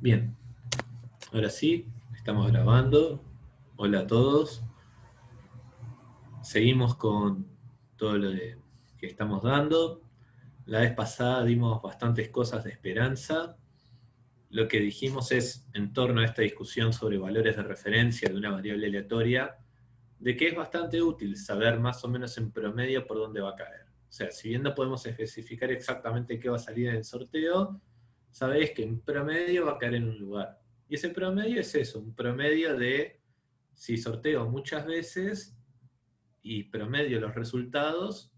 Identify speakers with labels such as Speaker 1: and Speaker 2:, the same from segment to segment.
Speaker 1: Bien, ahora sí, estamos grabando. Hola a todos. Seguimos con todo que estamos dando. La vez pasada dimos bastantes cosas de esperanza. Lo que dijimos es, en torno a esta discusión sobre valores de referencia de una variable aleatoria, de que es bastante útil saber más o menos en promedio por dónde va a caer. O sea, si bien no podemos especificar exactamente qué va a salir en el sorteo, sabéis que en promedio va a caer en un lugar. Y ese promedio es eso, un promedio de si sorteo muchas veces y promedio los resultados,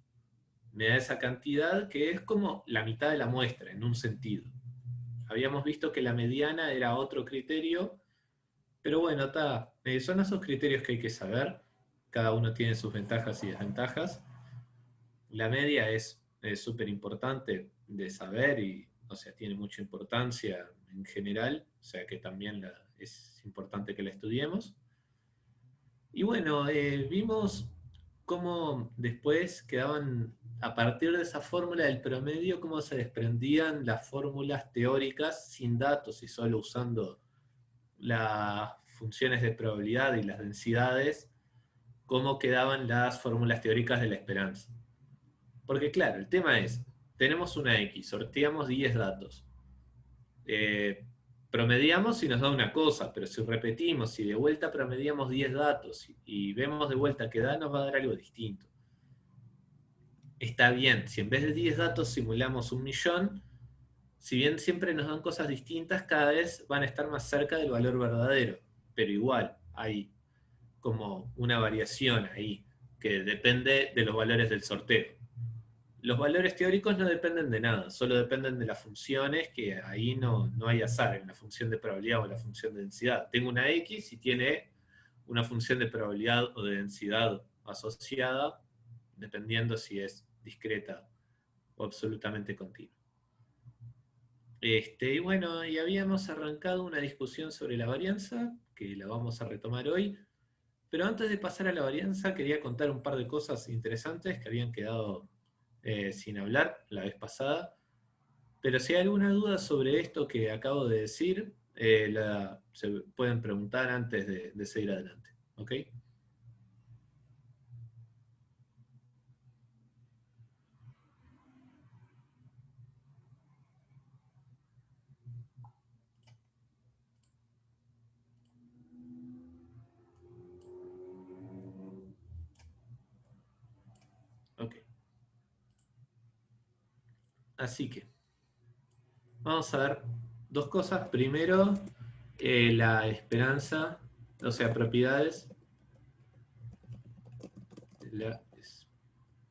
Speaker 1: me da esa cantidad que es como la mitad de la muestra, en un sentido. Habíamos visto que la mediana era otro criterio, pero bueno, son esos criterios que hay que saber. Cada uno tiene sus ventajas y desventajas. La media es súper importante de saber y, o sea, tiene mucha importancia en general, o sea que también es importante que la estudiemos. Y bueno, vimos cómo después quedaban, a partir de esa fórmula del promedio, cómo se desprendían las fórmulas teóricas sin datos y solo usando las funciones de probabilidad y las densidades, cómo quedaban las fórmulas teóricas de la esperanza. Porque claro, el tema es, tenemos una X, sorteamos 10 datos. Eh, Promediamos y nos da una cosa, pero si repetimos, si de vuelta promediamos 10 datos y vemos de vuelta que da, nos va a dar algo distinto. Está bien, si en vez de 10 datos simulamos 1.000.000, si bien siempre nos dan cosas distintas, cada vez van a estar más cerca del valor verdadero, pero igual hay como una variación ahí que depende de los valores del sorteo. Los valores teóricos no dependen de nada, solo dependen de las funciones, que ahí no hay azar en la función de probabilidad o en la función de densidad. Tengo una X y tiene una función de probabilidad o de densidad asociada, dependiendo si es discreta o absolutamente continua. Y bueno, y habíamos arrancado una discusión sobre la varianza, que la vamos a retomar hoy, pero antes de pasar a la varianza quería contar un par de cosas interesantes que habían quedado sin hablar la vez pasada. Pero si hay alguna duda sobre esto que acabo de decir, se pueden preguntar antes de seguir adelante. ¿Ok? Ok. Así que vamos a ver dos cosas. Primero, la esperanza, o sea, propiedades. La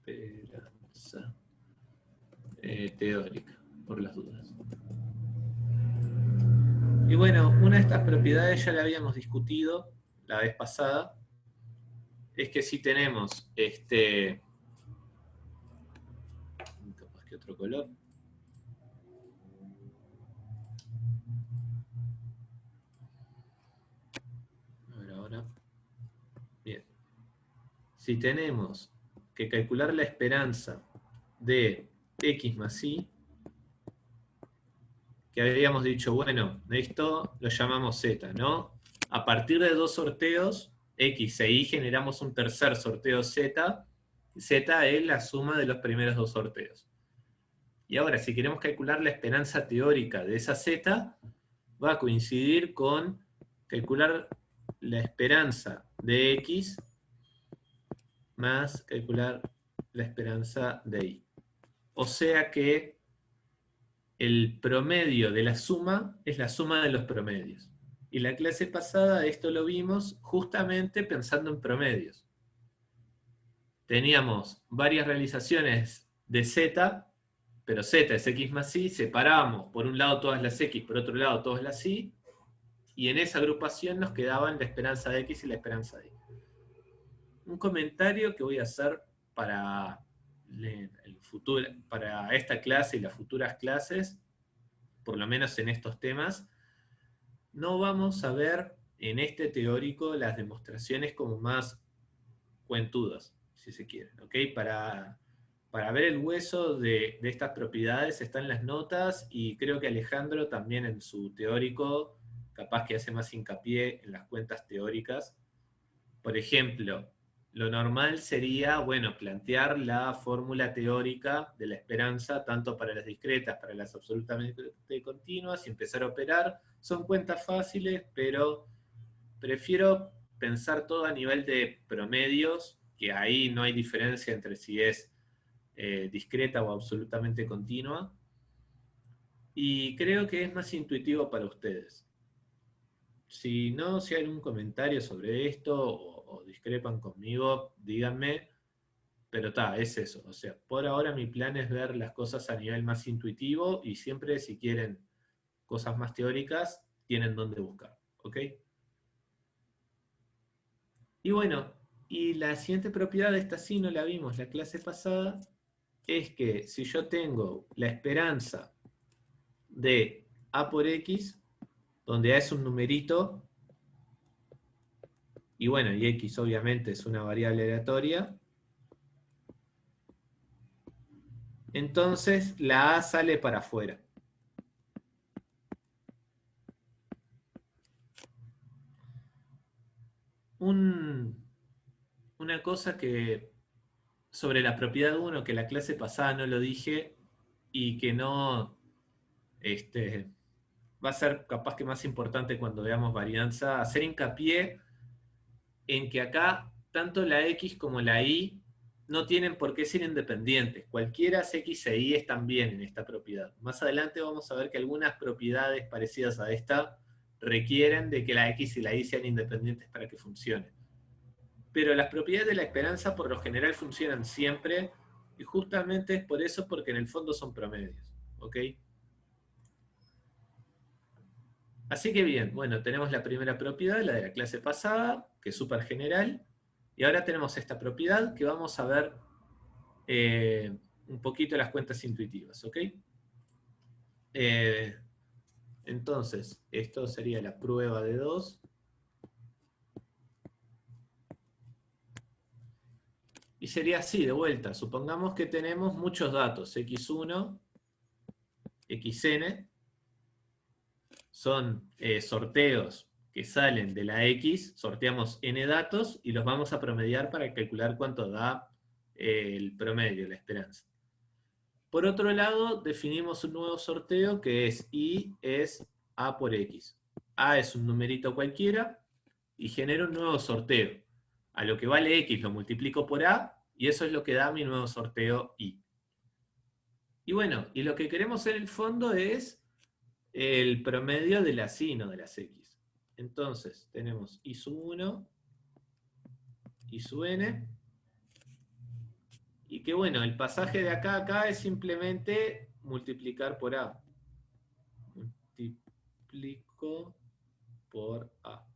Speaker 1: esperanza teórica, por las dudas. Y bueno, una de estas propiedades ya la habíamos discutido la vez pasada. Es que si tenemos capaz que otro color. A ver ahora. Bien. Si tenemos que calcular la esperanza de X más Y, que habíamos dicho, bueno, esto lo llamamos Z, ¿no? A partir de dos sorteos, X e Y, generamos un tercer sorteo Z. Z es la suma de los primeros dos sorteos. Y ahora, si queremos calcular la esperanza teórica de esa Z, va a coincidir con calcular la esperanza de X más calcular la esperanza de Y. O sea que el promedio de la suma es la suma de los promedios. Y la clase pasada esto lo vimos justamente pensando en promedios. Teníamos varias realizaciones de Z, pero Z es X más Y, separamos por un lado todas las X, por otro lado todas las Y, y en esa agrupación nos quedaban la esperanza de X y la esperanza de Y. Un comentario que voy a hacer para para esta clase y las futuras clases, por lo menos en estos temas, no vamos a ver en este teórico las demostraciones como más cuentudas, si se quiere, ¿ok? para ver el hueso de estas propiedades está en las notas, y creo que Alejandro también en su teórico capaz que hace más hincapié en las cuentas teóricas. Por ejemplo, lo normal sería, bueno, plantear la fórmula teórica de la esperanza, tanto para las discretas, para las absolutamente continuas, y empezar a operar. Son cuentas fáciles, pero prefiero pensar todo a nivel de promedios, que ahí no hay diferencia entre si es discreta o absolutamente continua, y creo que es más intuitivo para ustedes. Si no, si hay algún comentario sobre esto o discrepan conmigo, díganme, pero es eso. O sea, por ahora mi plan es ver las cosas a nivel más intuitivo, y siempre si quieren cosas más teóricas, tienen dónde buscar, ¿ok? Y bueno, y la siguiente propiedad, esta sí no la vimos la clase pasada, es que si yo tengo la esperanza de A por X, donde A es un numerito, y bueno, y X obviamente es una variable aleatoria, entonces la A sale para afuera. Una cosa que sobre la propiedad 1, que la clase pasada no lo dije, y que no va a ser capaz que más importante cuando veamos varianza, hacer hincapié en que acá tanto la X como la Y no tienen por qué ser independientes. Cualquiera X e Y están bien en esta propiedad. Más adelante vamos a ver que algunas propiedades parecidas a esta requieren de que la X y la Y sean independientes para que funcionen. Pero las propiedades de la esperanza por lo general funcionan siempre, y justamente es por eso, porque en el fondo son promedios. ¿Ok? Así que bien, bueno, tenemos la primera propiedad, la de la clase pasada, que es súper general, y ahora tenemos esta propiedad que vamos a ver un poquito las cuentas intuitivas, ¿ok? Eh, entonces, esto sería la prueba de 2. Y sería así, de vuelta. Supongamos que tenemos muchos datos, x1, xn, son sorteos que salen de la X, sorteamos n datos y los vamos a promediar para calcular cuánto da el promedio, la esperanza. Por otro lado, definimos un nuevo sorteo que es Y es A por X. A es un numerito cualquiera y genero un nuevo sorteo. A lo que vale X lo multiplico por A y eso es lo que da mi nuevo sorteo Y. Y bueno, y lo que queremos en el fondo es el promedio de las Y, no de las X. Entonces, tenemos I sub 1, I sub n, y que bueno, el pasaje de acá a acá es simplemente multiplicar por A. Multiplico por A.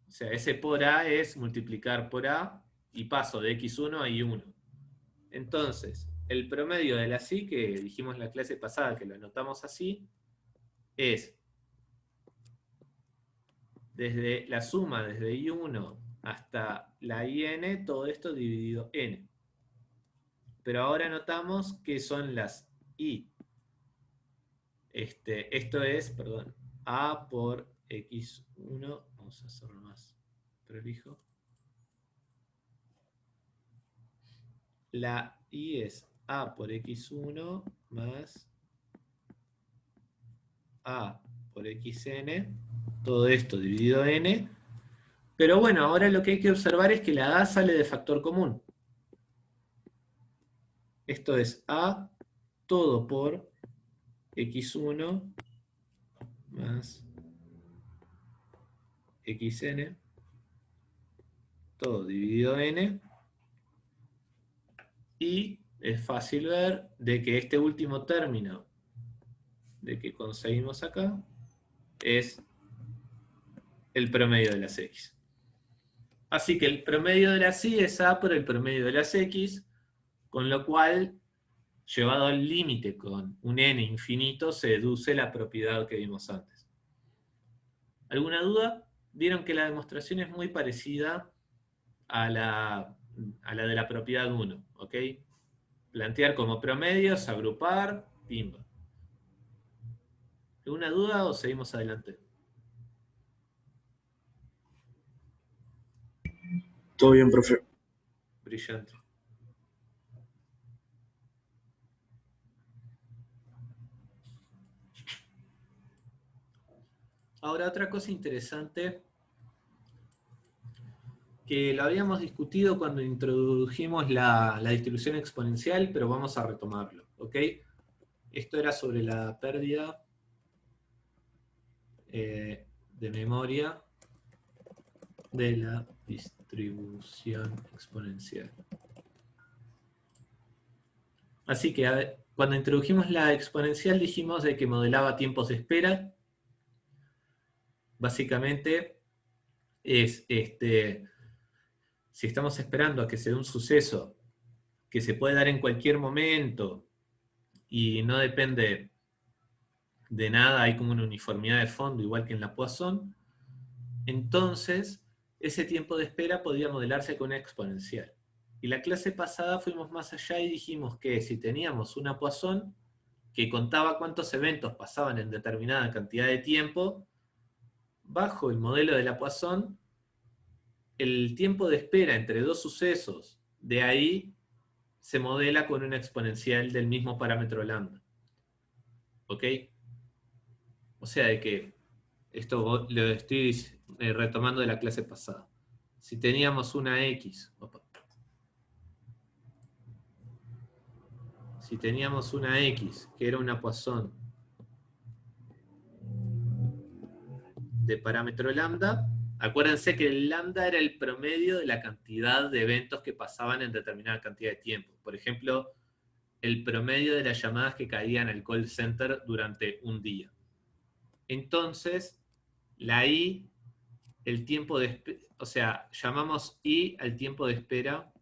Speaker 1: O sea, ese por A es multiplicar por A, y paso de x1 a y1. Entonces, el promedio de la Y, que dijimos en la clase pasada que lo anotamos así, es desde la suma desde y1 hasta la yn, todo esto dividido n. Pero ahora notamos que son las y. Esto es, perdón, a por x1, vamos a hacerlo más prolijo. La y es a por x1 más a por xn, todo esto dividido n. Pero bueno, ahora lo que hay que observar es que la a sale de factor común. Esto es a todo por x1 más xn, todo dividido n. Y es fácil ver de que este último término de que conseguimos acá es el promedio de las x. Así que el promedio de las y es a por el promedio de las x, con lo cual, llevado al límite con un n infinito, se deduce la propiedad que vimos antes. ¿Alguna duda? Vieron que la demostración es muy parecida a la a la de la propiedad 1, ¿ok? Plantear como promedios, agrupar, pimba. ¿Alguna duda o seguimos adelante?
Speaker 2: Todo bien, profe.
Speaker 1: Brillante. Ahora, otra cosa interesante que lo habíamos discutido cuando introdujimos la distribución exponencial, pero vamos a retomarlo, ¿ok? Esto era sobre la pérdida de memoria de la distribución exponencial. Así que cuando introdujimos la exponencial dijimos de que modelaba tiempos de espera. Básicamente es, si estamos esperando a que se dé un suceso que se puede dar en cualquier momento y no depende de nada, hay como una uniformidad de fondo, igual que en la Poisson, entonces ese tiempo de espera podría modelarse con una exponencial. Y la clase pasada fuimos más allá y dijimos que si teníamos una Poisson que contaba cuántos eventos pasaban en determinada cantidad de tiempo, bajo el modelo de la Poisson, el tiempo de espera entre dos sucesos de ahí se modela con una exponencial del mismo parámetro lambda. ¿Ok? O sea, de que esto lo estoy retomando de la clase pasada. Si teníamos una X, si teníamos una X, que era una Poisson de parámetro lambda, acuérdense que el lambda era el promedio de la cantidad de eventos que pasaban en determinada cantidad de tiempo. Por ejemplo, el promedio de las llamadas que caían al call center durante un día. Entonces, la I, el tiempo de espera, o sea, llamamos I al tiempo de espera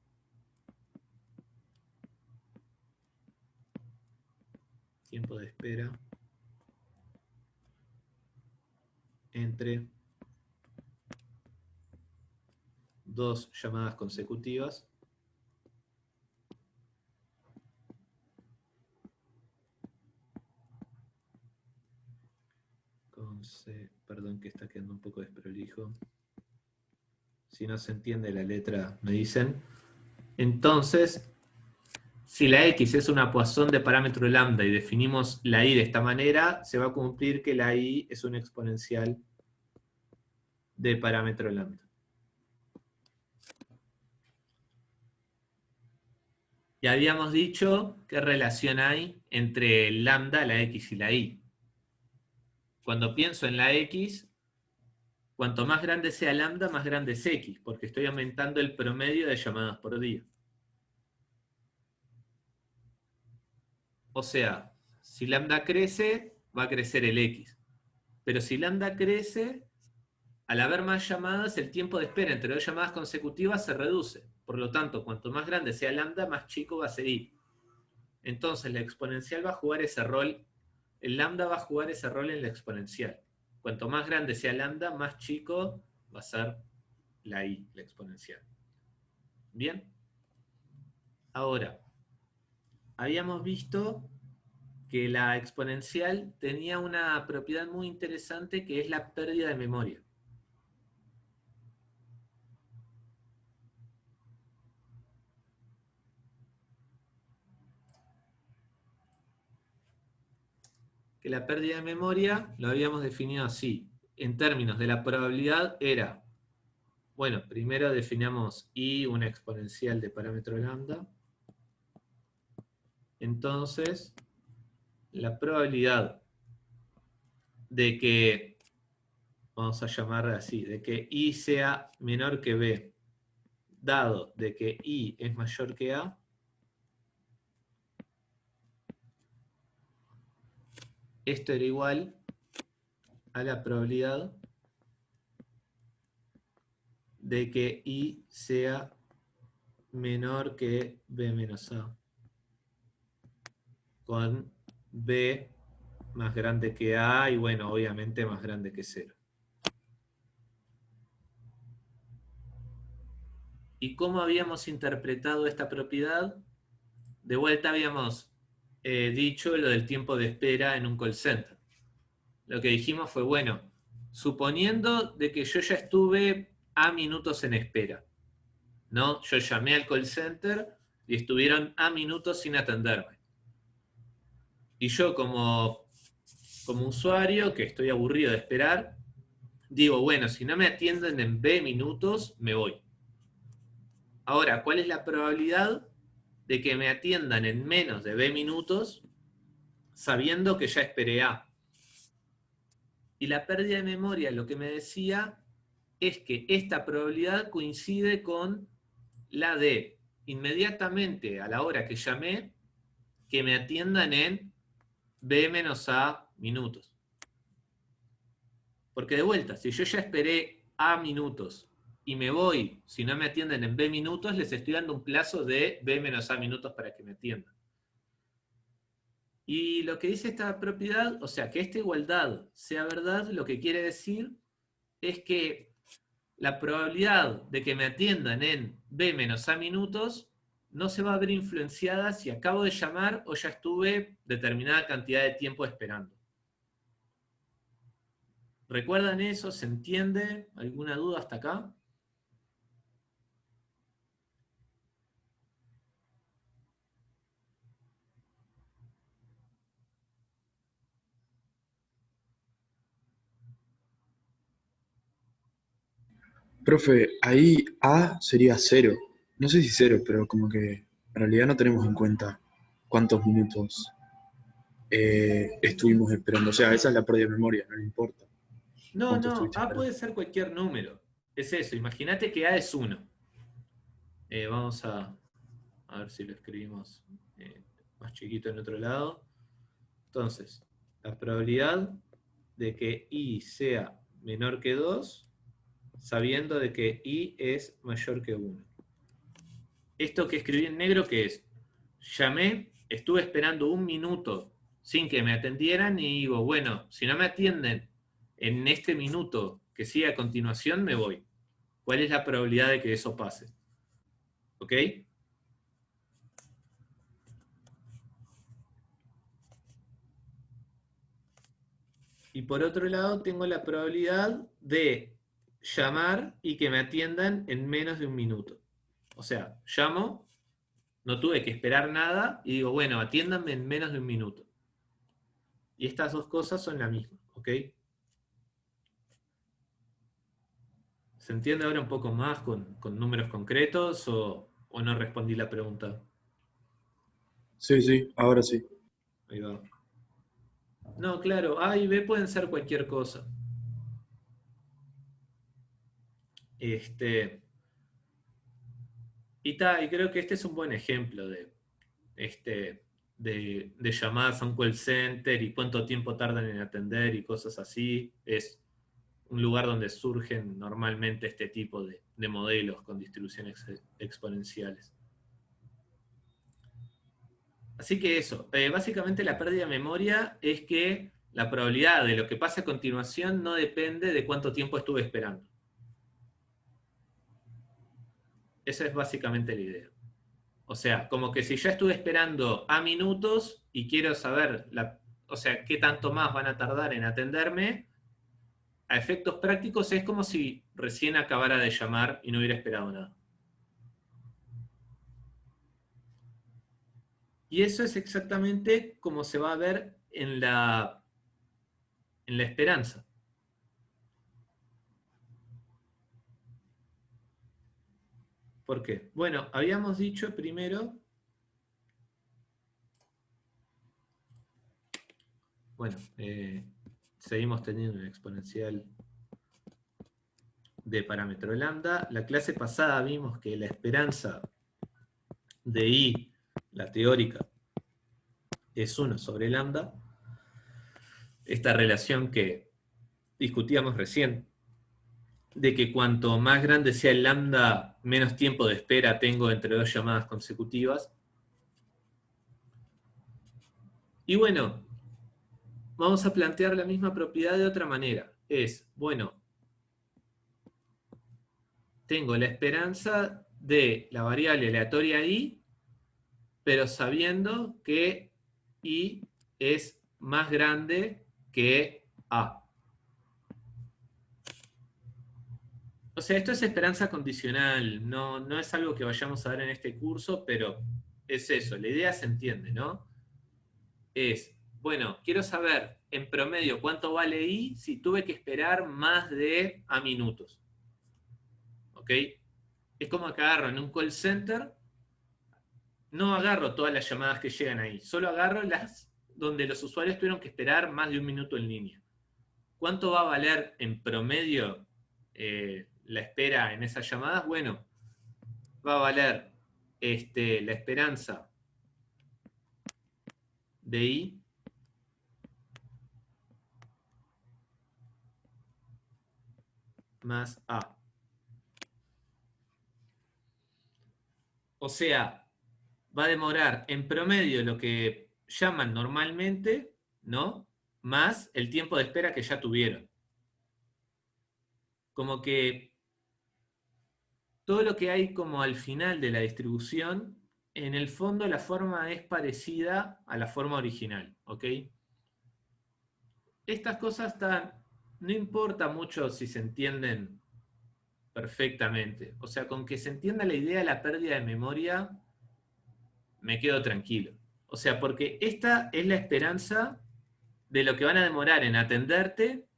Speaker 1: entre dos llamadas consecutivas perdón que está quedando un poco desprolijo. Si no se entiende la letra, me dicen. Entonces, si la X es una Poisson de parámetro lambda y definimos la I de esta manera, se va a cumplir que la I es una exponencial de parámetro lambda. Y habíamos dicho qué relación hay entre el lambda, la X y la Y. Cuando pienso en la X, cuanto más grande sea lambda, más grande es X, porque estoy aumentando el promedio de llamadas por día. O sea, si lambda crece, va a crecer el X. Pero si lambda crece, al haber más llamadas, el tiempo de espera entre dos llamadas consecutivas se reduce. Por lo tanto, cuanto más grande sea lambda, más chico va a ser I. Entonces la exponencial va a jugar ese rol, el lambda va a jugar ese rol en la exponencial. Cuanto más grande sea lambda, más chico va a ser la I, la exponencial. ¿Bien? Ahora, habíamos visto que la exponencial tenía una propiedad muy interesante que es la pérdida de memoria. Que la pérdida de memoria lo habíamos definido así. En términos de la probabilidad era, bueno, primero definamos I, una exponencial de parámetro lambda. Entonces, la probabilidad de que, vamos a llamar así, de que I sea menor que B, dado de que I es mayor que A, esto era igual a la probabilidad de que I sea menor que B menos A, con B más grande que A y bueno, obviamente más grande que 0. ¿Y cómo habíamos interpretado esta propiedad? De vuelta habíamos dicho lo del tiempo de espera en un call center. Lo que dijimos fue, bueno, suponiendo de que yo ya estuve a minutos en espera, ¿no? Yo llamé al call center y estuvieron a minutos sin atenderme. Y yo como usuario, que estoy aburrido de esperar, digo, bueno, si no me atienden en B minutos, me voy. Ahora, ¿cuál es la probabilidad de que me atiendan en menos de B minutos sabiendo que ya esperé A? Y la pérdida de memoria lo que me decía es que esta probabilidad coincide con la de inmediatamente a la hora que llamé que me atiendan en B menos A minutos. Porque de vuelta, si yo ya esperé A minutos y me voy, si no me atienden en B minutos, les estoy dando un plazo de B menos A minutos para que me atiendan. Y lo que dice esta propiedad, o sea, que esta igualdad sea verdad, lo que quiere decir es que la probabilidad de que me atiendan en B menos A minutos no se va a ver influenciada si acabo de llamar o ya estuve determinada cantidad de tiempo esperando. ¿Recuerdan eso? ¿Se entiende? ¿Alguna duda hasta acá?
Speaker 2: Profe, ahí A sería cero. No sé si cero, pero como que en realidad no tenemos en cuenta cuántos minutos estuvimos esperando. O sea, esa es la pérdida de memoria, no le importa
Speaker 1: No,
Speaker 2: cuánto
Speaker 1: no,
Speaker 2: estuviste
Speaker 1: A
Speaker 2: esperando.
Speaker 1: puede ser cualquier número. Es eso, imagínate que A es 1. Vamos a ver si lo escribimos más chiquito en otro lado. Entonces, la probabilidad de que I sea menor que 2, sabiendo de que I es mayor que 1. Esto que escribí en negro, ¿qué es? Llamé, estuve esperando un minuto sin que me atendieran y digo, bueno, si no me atienden en este minuto que sigue a continuación, me voy. ¿Cuál es la probabilidad de que eso pase? ¿Ok? Y por otro lado, tengo la probabilidad de llamar y que me atiendan en menos de un minuto. O sea, llamo, no tuve que esperar nada y digo, bueno, atiéndanme en menos de un minuto. Y estas dos cosas son la misma, ¿ok? ¿Se entiende ahora un poco más con números concretos o no respondí la pregunta?
Speaker 2: Sí, sí, ahora sí.
Speaker 1: Ahí va. No, claro, A y B pueden ser cualquier cosa. Este, y creo que este es un buen ejemplo de llamadas a un call center y cuánto tiempo tardan en atender y cosas así. Es un lugar donde surgen normalmente este tipo de modelos con distribuciones exponenciales. Así que eso, básicamente la pérdida de memoria es que la probabilidad de lo que pase a continuación no depende de cuánto tiempo estuve esperando. Esa es básicamente la idea. O sea, como que si ya estuve esperando a minutos y quiero saber, o sea, qué tanto más van a tardar en atenderme, a efectos prácticos es como si recién acabara de llamar y no hubiera esperado nada. Y eso es exactamente como se va a ver en la esperanza. ¿Por qué? Bueno, habíamos dicho primero, bueno, seguimos teniendo un exponencial de parámetro lambda. La clase pasada vimos que la esperanza de I, la teórica, es 1 sobre lambda. Esta relación que discutíamos recién, de que cuanto más grande sea el lambda, menos tiempo de espera tengo entre dos llamadas consecutivas. Y bueno, vamos a plantear la misma propiedad de otra manera. Es, bueno, tengo la esperanza de la variable aleatoria i, pero sabiendo que i es más grande que a. O sea, esto es esperanza condicional, no es algo que vayamos a ver en este curso, pero es eso, la idea se entiende, ¿no? Es, bueno, quiero saber en promedio cuánto vale i si tuve que esperar más de a minutos. ¿Ok? Es como que agarro en un call center, no agarro todas las llamadas que llegan ahí, solo agarro las donde los usuarios tuvieron que esperar más de un minuto en línea. ¿Cuánto va a valer en promedio la espera en esas llamadas? Bueno, va a valer la esperanza de i más a. O sea, va a demorar en promedio lo que llaman normalmente, ¿no? Más el tiempo de espera que ya tuvieron. Como que todo lo que hay como al final de la distribución, en el fondo la forma es parecida a la forma original, ¿ok? Estas cosas no importa mucho si se entienden perfectamente. O sea, con que se entienda la idea de la pérdida de memoria, me quedo tranquilo. O sea, porque esta es la esperanza de lo que van a demorar en atenderte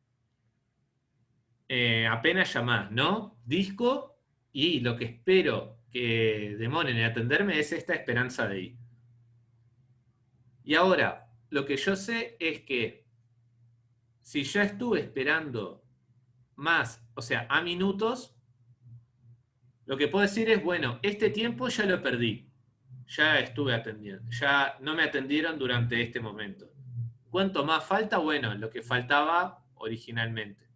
Speaker 1: apenas llamás, ¿no? Disco, y lo que espero que demoren en atenderme es esta esperanza de I. Y ahora, lo que yo sé es que si ya estuve esperando más, o sea, a minutos, lo que puedo decir es, bueno, este tiempo ya lo perdí. Ya estuve atendiendo, ya no me atendieron durante este momento. ¿Cuánto más falta? Bueno, lo que faltaba originalmente.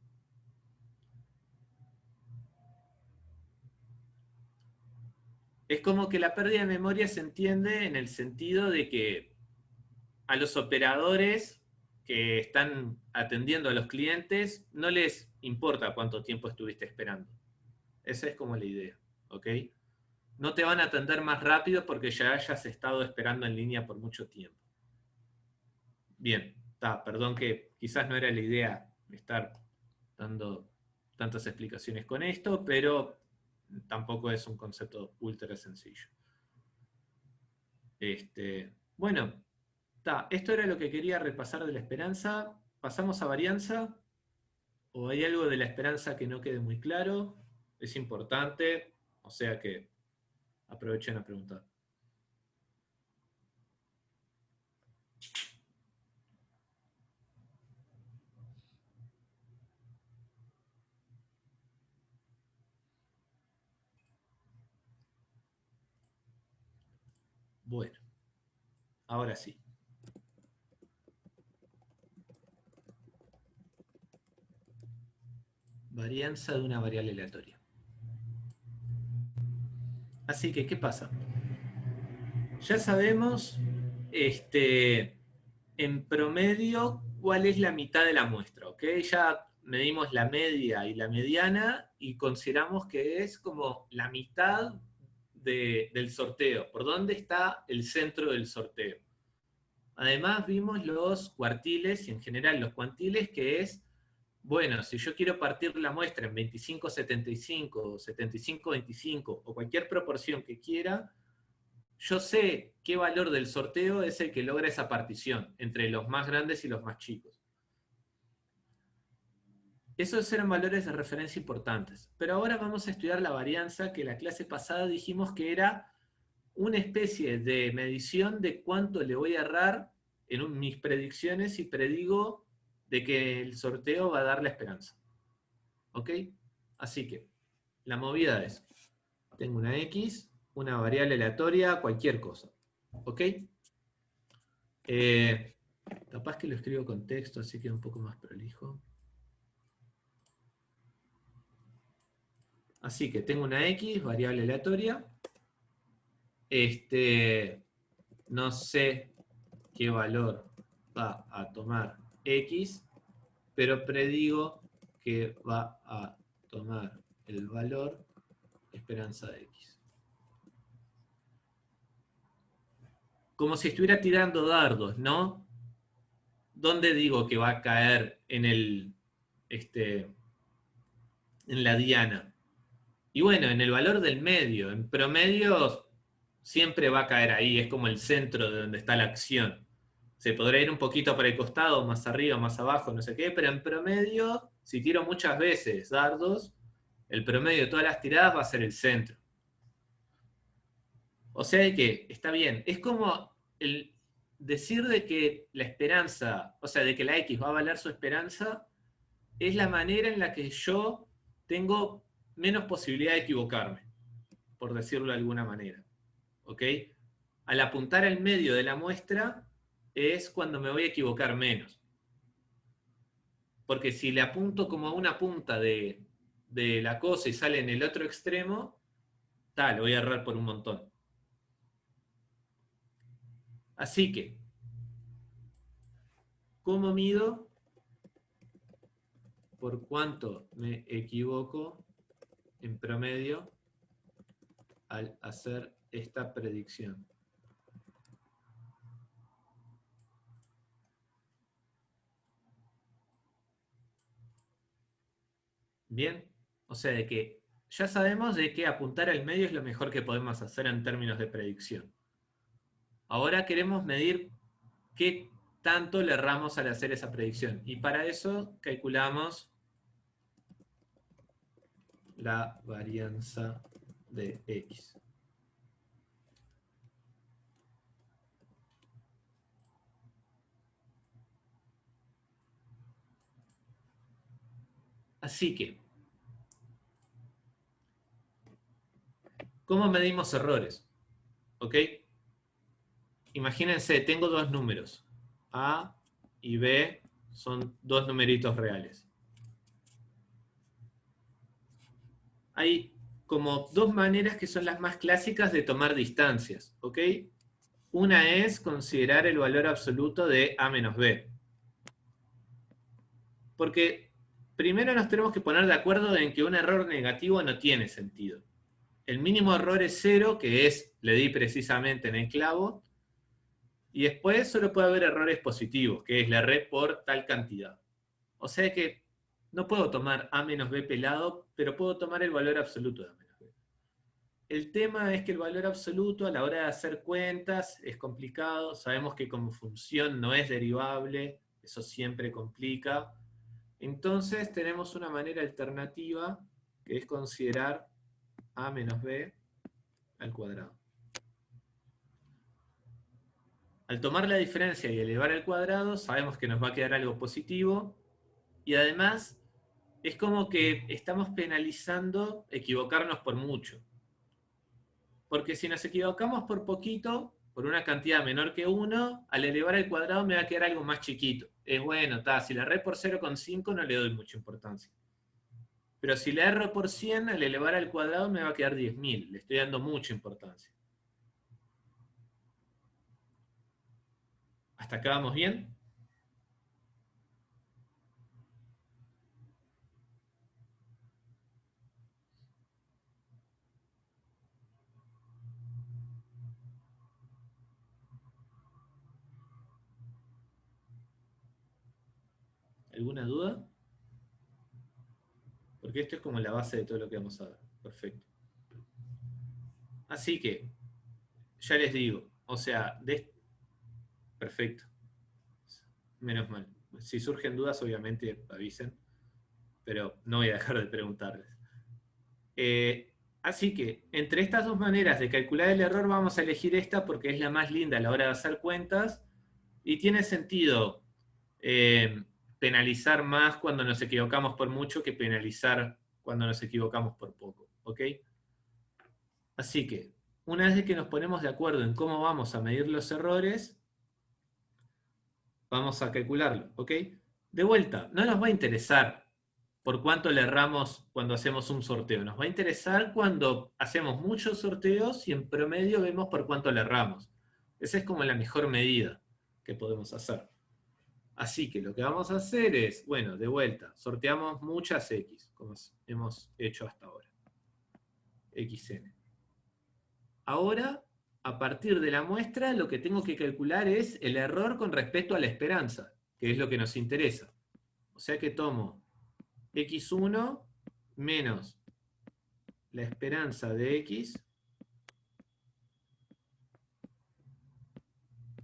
Speaker 1: Es como que la pérdida de memoria se entiende en el sentido de que a los operadores que están atendiendo a los clientes no les importa cuánto tiempo estuviste esperando. Esa es como la idea, ¿ok? No te van a atender más rápido porque ya hayas estado esperando en línea por mucho tiempo. Bien, perdón que quizás no era la idea estar dando tantas explicaciones con esto, pero tampoco es un concepto ultra sencillo. Bueno, esto era lo que quería repasar de la esperanza. ¿Pasamos a varianza? ¿O hay algo de la esperanza que no quede muy claro? Es importante, o sea que aprovechen a preguntar. Bueno, ahora sí. Varianza de una variable aleatoria. Así que, ¿qué pasa? Ya sabemos en promedio cuál es la mitad de la muestra, ¿ok? Ya medimos la media y la mediana y consideramos que es como la mitad del sorteo. ¿Por dónde está el centro del sorteo? Además vimos los cuartiles y en general los cuantiles, que es, bueno, si yo quiero partir la muestra en 25-75 o 75-25 o cualquier proporción que quiera, yo sé qué valor del sorteo es el que logra esa partición entre los más grandes y los más chicos. Esos eran valores de referencia importantes. Pero ahora vamos a estudiar la varianza, que la clase pasada dijimos que era una especie de medición de cuánto le voy a errar en mis predicciones si predigo de que el sorteo va a dar la esperanza. ¿Ok? Así que la movida es, tengo una X, una variable aleatoria, cualquier cosa. ¿Ok? Capaz que lo escribo con texto, así que un poco más prolijo. Así que tengo una X, variable aleatoria. No sé qué valor va a tomar X, pero predigo que va a tomar el valor esperanza de X. como si estuviera tirando dardos, ¿no? ¿Dónde digo que va a caer en la diana? Y bueno, en el valor del medio. En promedio siempre va a caer ahí, es como el centro de donde está la acción. Se podrá ir un poquito para el costado, más arriba, más abajo, no sé qué, pero en promedio, si tiro muchas veces dardos, el promedio de todas las tiradas va a ser el centro. O sea que está bien. Es como el decir de que la esperanza, o sea, de que la X va a valer su esperanza, es la manera en la que yo tengo menos posibilidad de equivocarme, por decirlo de alguna manera. ¿Ok? Al apuntar al medio de la muestra es cuando me voy a equivocar menos. Porque si le apunto como a una punta de la cosa y sale en el otro extremo, tal, voy a errar por un montón. Así que, ¿cómo mido por cuánto me equivoco en promedio al hacer esta predicción? Bien, o sea de que ya sabemos de que apuntar al medio es lo mejor que podemos hacer en términos de predicción. Ahora queremos medir qué tanto le erramos al hacer esa predicción. Y para eso calculamos la varianza de X. Así que, ¿cómo medimos errores? ¿Ok? Imagínense, tengo dos números. A y B son dos numeritos reales. Hay como dos maneras que son las más clásicas de tomar distancias. ¿Ok? Una es considerar el valor absoluto de A menos B. Porque primero nos tenemos que poner de acuerdo en que un error negativo no tiene sentido. El mínimo error es 0, que es, le di precisamente en el clavo, y después solo puede haber errores positivos, que es le erré por tal cantidad. O sea que no puedo tomar A menos B pelado, pero puedo tomar el valor absoluto de A menos B. El tema es que el valor absoluto a la hora de hacer cuentas es complicado, sabemos que como función no es derivable, eso siempre complica. Entonces tenemos una manera alternativa que es considerar A menos B al cuadrado. Al tomar la diferencia y elevar al cuadrado, sabemos que nos va a quedar algo positivo y además es como que estamos penalizando equivocarnos por mucho. Porque si nos equivocamos por poquito, por una cantidad menor que 1, al elevar al cuadrado me va a quedar algo más chiquito. Es bueno, si la erré por 0,5 no le doy mucha importancia. Pero si la erro por 100, al elevar al cuadrado me va a quedar 10.000. Le estoy dando mucha importancia. ¿Hasta acá vamos bien? ¿Alguna duda? Porque esto es como la base de todo lo que vamos a ver. Perfecto. Así que, ya les digo, o sea, perfecto. Menos mal. Si surgen dudas, obviamente avisen, pero no voy a dejar de preguntarles. Así que, entre estas dos maneras de calcular el error, vamos a elegir esta porque es la más linda a la hora de hacer cuentas y tiene sentido penalizar más cuando nos equivocamos por mucho que penalizar cuando nos equivocamos por poco. ¿Ok? Así que, una vez que nos ponemos de acuerdo en cómo vamos a medir los errores, vamos a calcularlo. ¿Ok? De vuelta, no nos va a interesar por cuánto le erramos cuando hacemos un sorteo. Nos va a interesar cuando hacemos muchos sorteos y en promedio vemos por cuánto le erramos. Esa es como la mejor medida que podemos hacer. Así que lo que vamos a hacer es, bueno, de vuelta, sorteamos muchas X, como hemos hecho hasta ahora. XN. Ahora a partir de la muestra, lo que tengo que calcular es el error con respecto a la esperanza, que es lo que nos interesa. O sea que tomo x1 menos la esperanza de x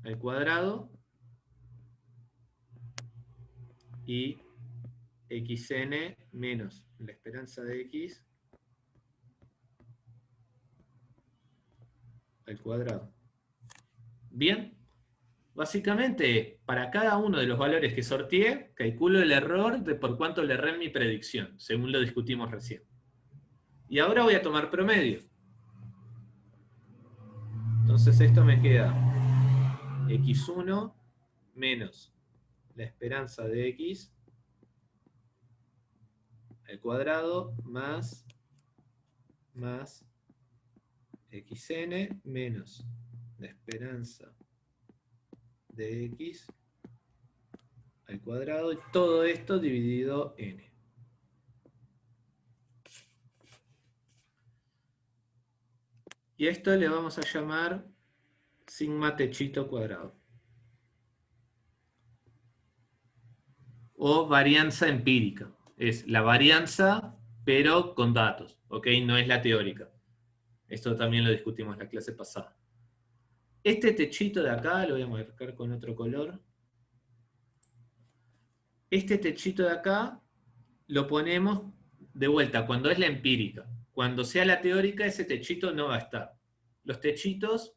Speaker 1: al cuadrado y xn menos la esperanza de x al cuadrado. Bien, básicamente para cada uno de los valores que sorteé, calculo el error de por cuánto le erré en mi predicción, según lo discutimos recién. Y ahora voy a tomar promedio. Entonces esto me queda x1 menos la esperanza de x al cuadrado más xn menos la esperanza de x al cuadrado, y todo esto dividido n. Y esto le vamos a llamar sigma techito cuadrado. O varianza empírica. Es la varianza, pero con datos, ¿ok? No es la teórica. Esto también lo discutimos en la clase pasada. Este techito de acá, lo voy a marcar con otro color. Este techito de acá lo ponemos de vuelta cuando es la empírica. Cuando sea la teórica, ese techito no va a estar. Los techitos,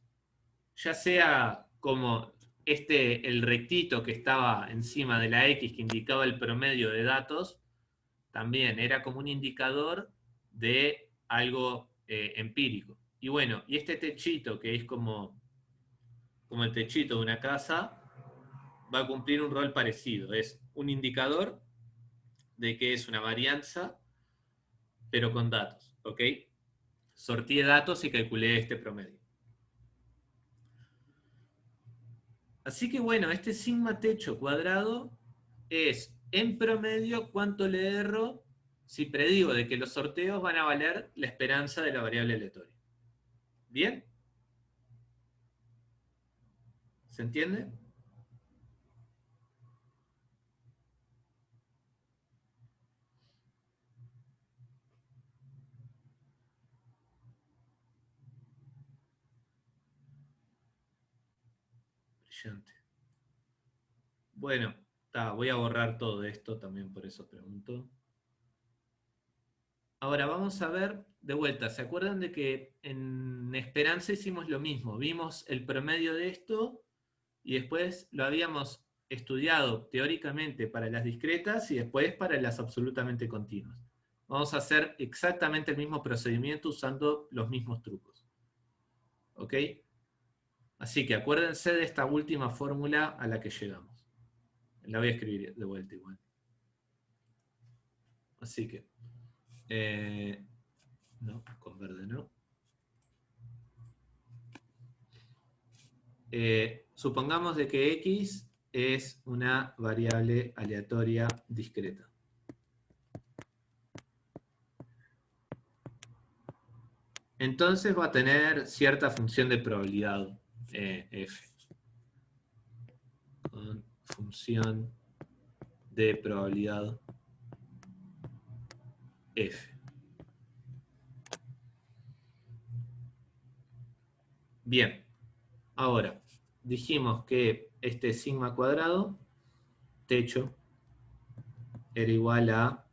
Speaker 1: ya sea como el rectito que estaba encima de la X que indicaba el promedio de datos, también era como un indicador de algo empírico. Y bueno, y este techito que es como el techito de una casa, va a cumplir un rol parecido. Es un indicador de que es una varianza, pero con datos, ¿ok? Sorteé datos y calculé este promedio. Así que bueno, este sigma techo cuadrado es, en promedio, cuánto le erro si predigo de que los sorteos van a valer la esperanza de la variable aleatoria. ¿Bien? ¿Se entiende? Brillante. Bueno, voy a borrar todo esto también, por eso pregunto. Ahora vamos a ver de vuelta. ¿Se acuerdan de que en Esperanza hicimos lo mismo? Vimos el promedio de esto y después lo habíamos estudiado teóricamente para las discretas y después para las absolutamente continuas. Vamos a hacer exactamente el mismo procedimiento usando los mismos trucos. ¿Ok? Así que acuérdense de esta última fórmula a la que llegamos. La voy a escribir de vuelta igual. Así que... no, con verde no. Supongamos de que x es una variable aleatoria discreta. Entonces va a tener cierta función de probabilidad f. Con función de probabilidad f. Bien. Ahora, dijimos que este sigma cuadrado, techo, era igual a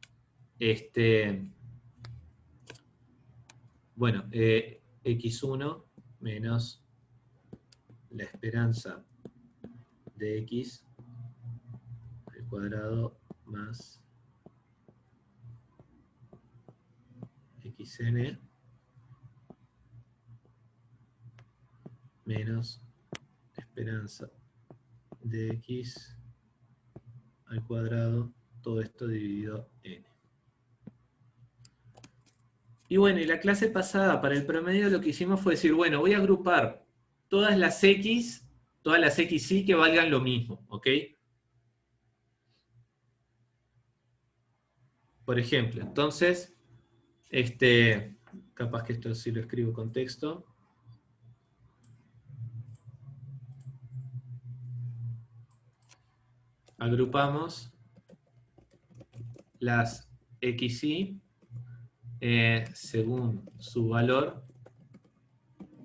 Speaker 1: bueno, x1 menos la esperanza de x al cuadrado más xn menos esperanza de x al cuadrado, todo esto dividido n. Y bueno, y la clase pasada para el promedio lo que hicimos fue decir, bueno, voy a agrupar todas las xy que valgan lo mismo, ¿ok? Por ejemplo, entonces, capaz que esto sí lo escribo con texto. agrupamos las xy según su valor,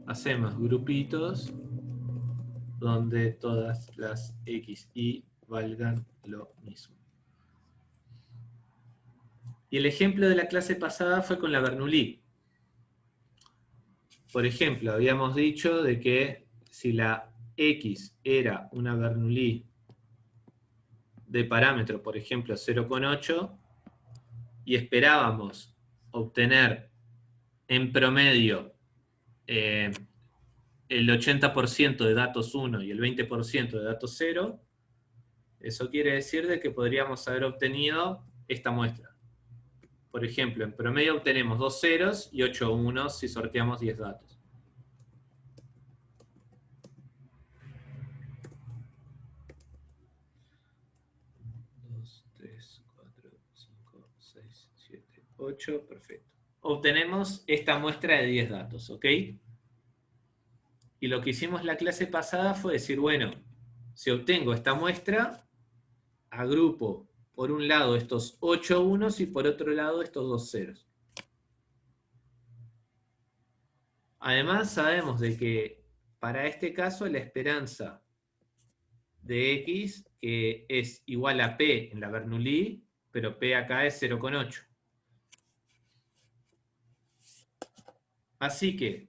Speaker 1: hacemos grupitos donde todas las xy valgan lo mismo. Y el ejemplo de la clase pasada fue con la Bernoulli. Por ejemplo, habíamos dicho de que si la x era una Bernoulli de parámetro, por ejemplo, 0,8, y esperábamos obtener en promedio el 80% de datos 1 y el 20% de datos 0, eso quiere decir de que podríamos haber obtenido esta muestra. Por ejemplo, en promedio obtenemos 2 ceros y 8 unos si sorteamos 10 datos. Perfecto. Obtenemos esta muestra de 10 datos, ¿ok? Y lo que hicimos la clase pasada fue decir, bueno, si obtengo esta muestra, agrupo por un lado estos 8 unos y por otro lado estos 2 ceros. Además sabemos de que para este caso la esperanza de x, que es igual a P en la Bernoulli, pero P acá es 0,8. Así que,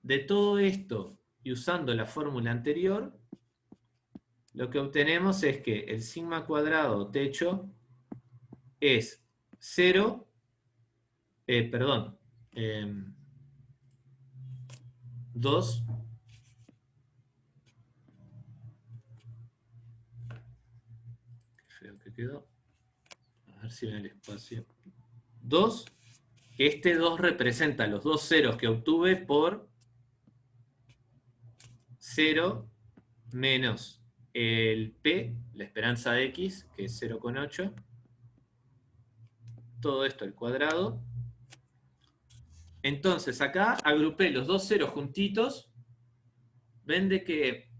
Speaker 1: de todo esto, y usando la fórmula anterior, lo que obtenemos es que el sigma cuadrado techo es 0, 2, qué feo que quedó, a ver si me da el espacio, 2, que este 2 representa los dos ceros que obtuve por 0 menos el P, la esperanza de X, que es 0,8, todo esto al cuadrado. Entonces acá agrupé los dos ceros juntitos, ven de que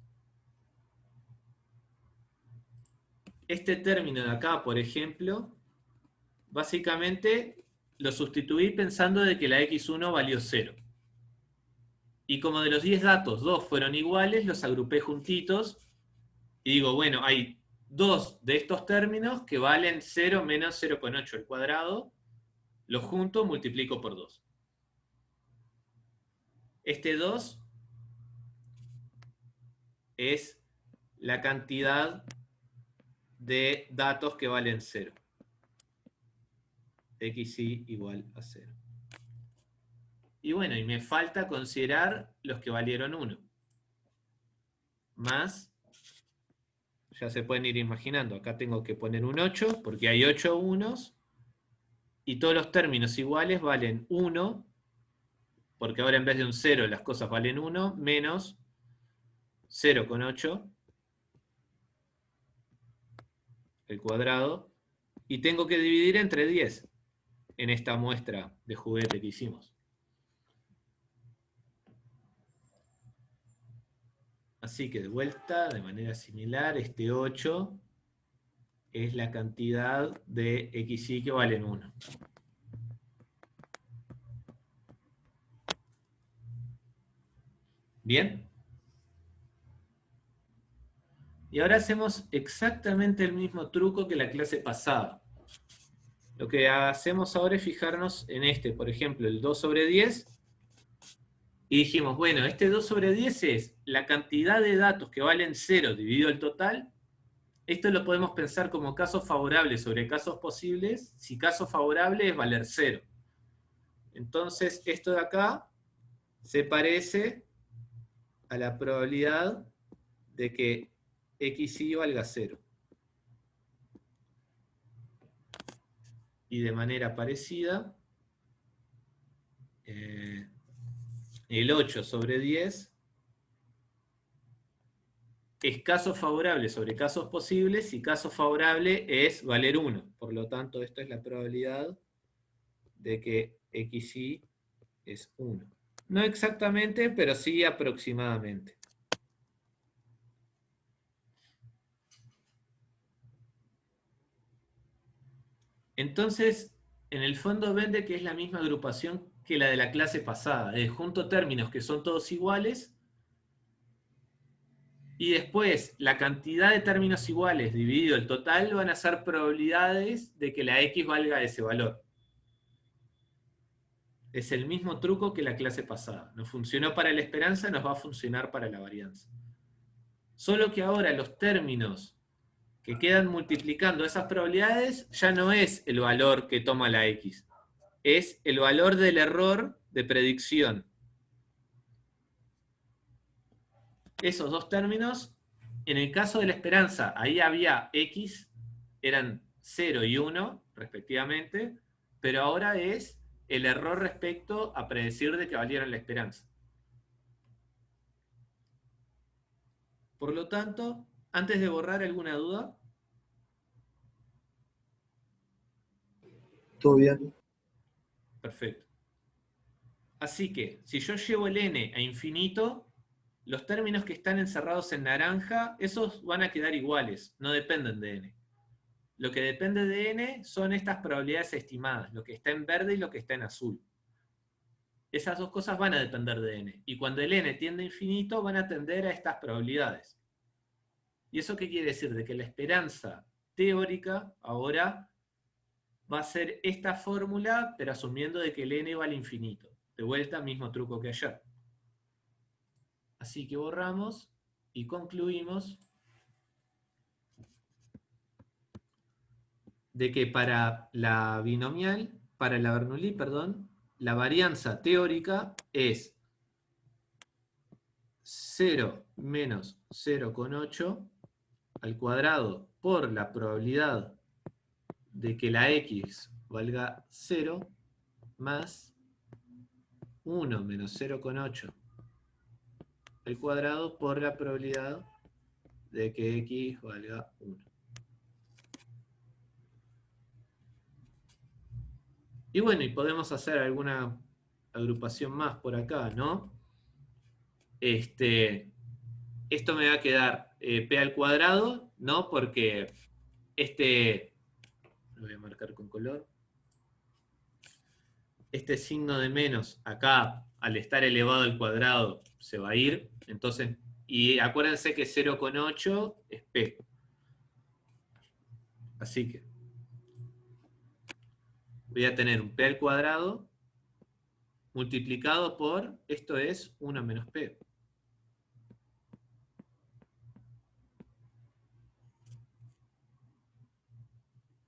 Speaker 1: este término de acá, por ejemplo, básicamente lo sustituí pensando de que la x1 valió 0. Y como de los 10 datos 2 fueron iguales, los agrupé juntitos y digo, bueno, hay 2 de estos términos que valen 0 menos 0,8 al cuadrado, los junto, multiplico por 2. Este 2 es la cantidad de datos que valen 0. xy igual a 0. Y bueno, y me falta considerar los que valieron 1. Más, ya se pueden ir imaginando, acá tengo que poner un 8, porque hay 8 unos, y todos los términos iguales valen 1, porque ahora en vez de un 0 las cosas valen 1, menos 0,8, el cuadrado, y tengo que dividir entre 10 en esta muestra de juguete que hicimos. Así que de vuelta, de manera similar, este 8 es la cantidad de xy que valen 1. ¿Bien? Y ahora hacemos exactamente el mismo truco que la clase pasada. Lo que hacemos ahora es fijarnos en este, por ejemplo, el 2 sobre 10, y dijimos, bueno, este 2 sobre 10 es la cantidad de datos que valen 0 dividido el total. Esto lo podemos pensar como casos favorables sobre casos posibles, si caso favorable es valer 0. Entonces, esto de acá se parece a la probabilidad de que xy valga 0. Y de manera parecida, el 8 sobre 10 es caso favorable sobre casos posibles y caso favorable es valer 1. Por lo tanto, esta es la probabilidad de que xy es 1. No exactamente, pero sí aproximadamente. Entonces, en el fondo vende que es la misma agrupación que la de la clase pasada. Junto términos que son todos iguales y después la cantidad de términos iguales dividido el total van a ser probabilidades de que la X valga ese valor. Es el mismo truco que la clase pasada. Nos funcionó para la esperanza, nos va a funcionar para la varianza. Solo que ahora los términos que quedan multiplicando esas probabilidades ya no es el valor que toma la X, es el valor del error de predicción. Esos dos términos, en el caso de la esperanza, ahí había X, eran 0 y 1 respectivamente, pero ahora es el error respecto a predecir de que valieron la esperanza. Por lo tanto, antes de borrar, ¿alguna duda?
Speaker 2: ¿Todo bien?
Speaker 1: Perfecto. Así que, si yo llevo el n a infinito, los términos que están encerrados en naranja, esos van a quedar iguales, no dependen de n. Lo que depende de n son estas probabilidades estimadas, lo que está en verde y lo que está en azul. Esas dos cosas van a depender de n. Y cuando el n tiende a infinito, van a tender a estas probabilidades. ¿Y eso qué quiere decir? De que la esperanza teórica ahora va a ser esta fórmula, pero asumiendo de que el n va al infinito. De vuelta, mismo truco que ayer. Así que borramos y concluimos de que para la binomial, para la Bernoulli, perdón, la varianza teórica es 0 menos 0,8 al cuadrado por la probabilidad de que la x valga 0 más 1 menos 0,8 al cuadrado por la probabilidad de que x valga 1. Y bueno, y podemos hacer alguna agrupación más por acá, ¿no? Esto me va a quedar p al cuadrado, ¿no? Porque lo voy a marcar con color, este signo de menos acá, al estar elevado al cuadrado, se va a ir. Entonces, y acuérdense que 0,8 es p. Así que voy a tener un p al cuadrado multiplicado por, esto es 1 menos p.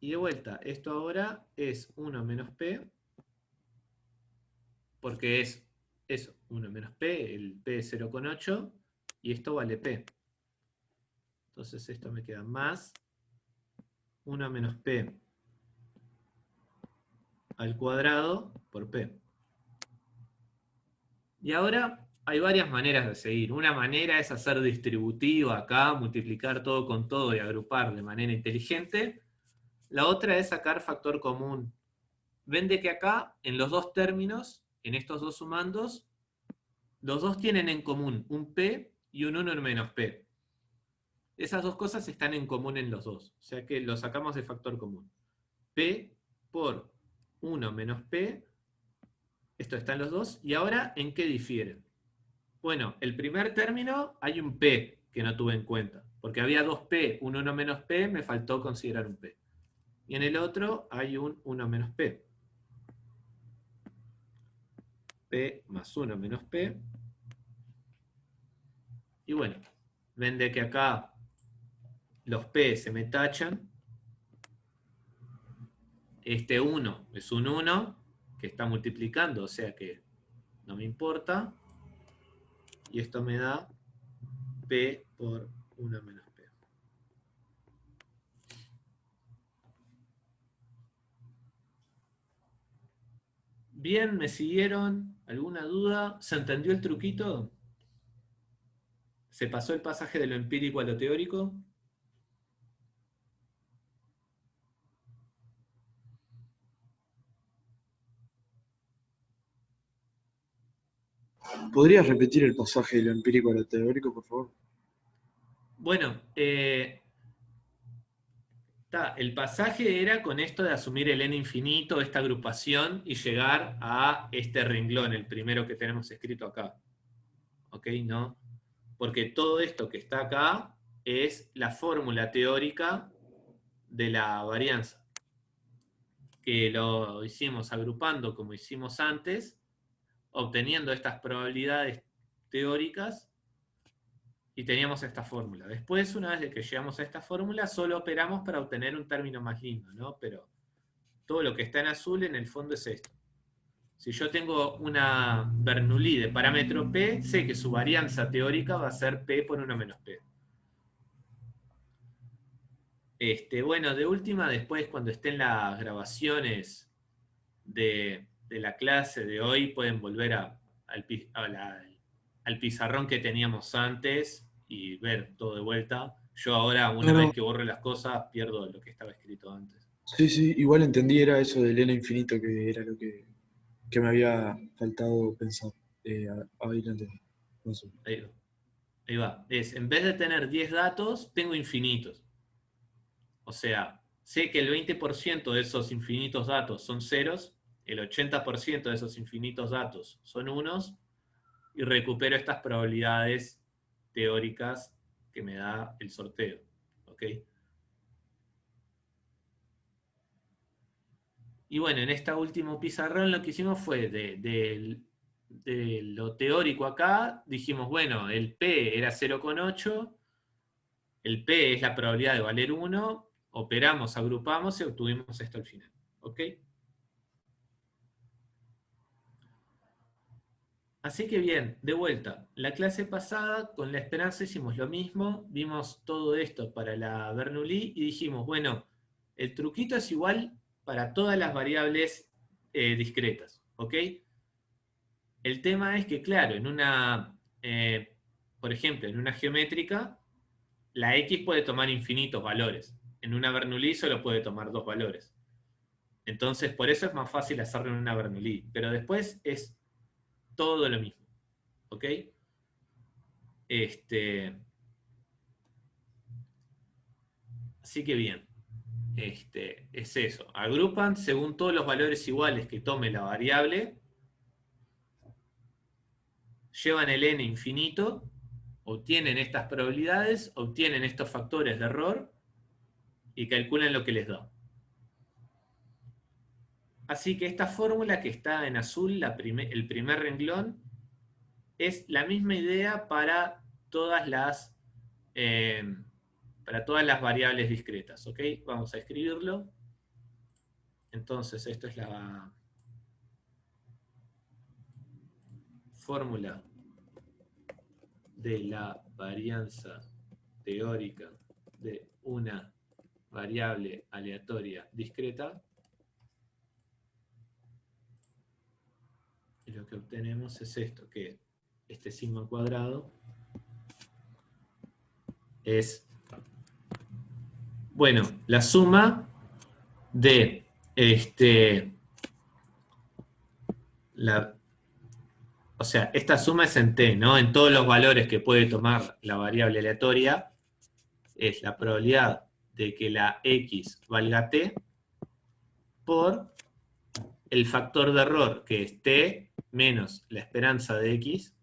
Speaker 1: Y de vuelta, esto ahora es 1 menos p, porque es eso, 1 menos p, el p es 0,8, y esto vale p. Entonces esto me queda más 1 menos p al cuadrado por p. Y ahora hay varias maneras de seguir. Una manera es hacer distributivo acá, multiplicar todo con todo y agrupar de manera inteligente. La otra es sacar factor común. Ven de que acá, en los dos términos, en estos dos sumandos, los dos tienen en común un p y un 1 en menos p. Esas dos cosas están en común en los dos. O sea que lo sacamos de factor común. P por 1 menos p, esto está en los dos. Y ahora, ¿en qué difieren? Bueno, el primer término hay un p que no tuve en cuenta. Porque había dos p, un 1 menos p, me faltó considerar un p. Y en el otro hay un 1 menos p. P más 1 menos p. Y bueno, ven de que acá los p se me tachan. Este 1 es un 1 que está multiplicando, o sea que no me importa. Y esto me da p por 1 menos p. Bien, ¿me siguieron? ¿Alguna duda? ¿Se entendió el truquito? ¿Se pasó el pasaje de lo empírico a lo teórico?
Speaker 2: ¿Podrías repetir el pasaje de lo empírico a lo teórico, por favor?
Speaker 1: Bueno, El pasaje era con esto de asumir el n infinito, esta agrupación, y llegar a este renglón, el primero que tenemos escrito acá. ¿Ok? ¿No? Porque todo esto que está acá es la fórmula teórica de la varianza, que lo hicimos agrupando como hicimos antes, obteniendo estas probabilidades teóricas, y teníamos esta fórmula. Después, una vez de que llegamos a esta fórmula, solo operamos para obtener un término más lindo, ¿no? Pero todo lo que está en azul en el fondo es esto. Si yo tengo una Bernoulli de parámetro P, sé que su varianza teórica va a ser P por 1 menos P. Bueno, de última, después cuando estén las grabaciones de la clase de hoy, pueden volver al pizarrón que teníamos antes y ver todo de vuelta. Yo ahora, una
Speaker 2: No,
Speaker 1: vez
Speaker 2: no,
Speaker 1: que borro las cosas, pierdo lo que estaba escrito antes.
Speaker 2: sí, sí, igual entendí, era eso del N infinito, que era lo que me había faltado pensar. Ahí lo entendí. No sé.
Speaker 1: Ahí va. Ahí va. En vez de tener 10 datos, tengo infinitos. O sea, sé que el 20% de esos infinitos datos son ceros, el 80% de esos infinitos datos son unos, y recupero estas probabilidades teóricas que me da el sorteo. ¿Ok? Y bueno, en esta última pizarrón lo que hicimos fue de lo teórico acá, dijimos, bueno, el P era 0,8, el P es la probabilidad de valer 1, operamos, agrupamos y obtuvimos esto al final. ¿Ok? Así que bien, de vuelta, la clase pasada con la esperanza hicimos lo mismo, vimos todo esto para la Bernoulli y dijimos, bueno, el truquito es igual para todas las variables discretas, ¿ok? El tema es que, claro, por ejemplo, en una geométrica, la X puede tomar infinitos valores. En una Bernoulli solo puede tomar 2 valores. Entonces, por eso es más fácil hacerlo en una Bernoulli. Pero después es todo lo mismo. ¿Ok? Así que bien. Es eso. Agrupan según todos los valores iguales que tome la variable. Llevan el n infinito. Obtienen estas probabilidades. Obtienen estos factores de error. Y calculan lo que les da. Así que esta fórmula que está en azul, el primer renglón, es la misma idea eh, para todas las variables discretas. ¿Ok? Vamos a escribirlo. Entonces, esto es la fórmula de la varianza teórica de una variable aleatoria discreta. Y lo que obtenemos es esto, que este sigma cuadrado es, bueno, la suma de o sea, esta suma es en t, ¿no? En todos los valores que puede tomar la variable aleatoria, es la probabilidad de que la x valga t por el factor de error, que es t menos la esperanza de x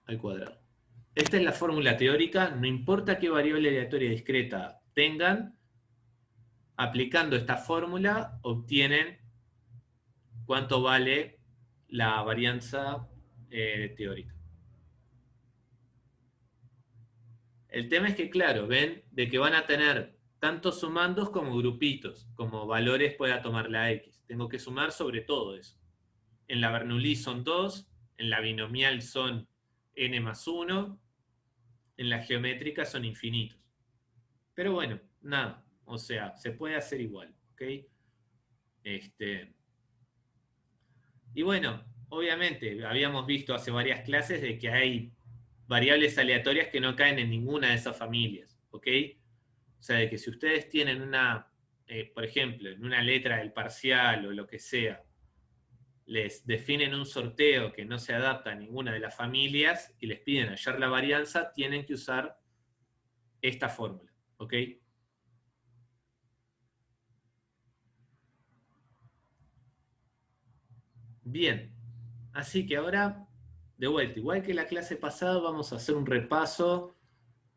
Speaker 1: al cuadrado. Esta es la fórmula teórica, no importa qué variable aleatoria discreta tengan, aplicando esta fórmula obtienen cuánto vale la varianza teórica. El tema es que, claro, ven de que van a tener tanto sumandos como grupitos, como valores pueda tomar la x. Tengo que sumar sobre todo eso. En la Bernoulli son 2, en la binomial son n más 1, en la geométrica son infinitos. Pero bueno, nada, o sea, se puede hacer igual, ¿ok? Y bueno, obviamente, habíamos visto hace varias clases de que hay variables aleatorias que no caen en ninguna de esas familias, ¿ok? O sea, de que si ustedes tienen por ejemplo, en una letra del parcial o lo que sea, les definen un sorteo que no se adapta a ninguna de las familias y les piden hallar la varianza, tienen que usar esta fórmula, ¿ok? Bien, así que ahora, de vuelta, igual que la clase pasada, vamos a hacer un repaso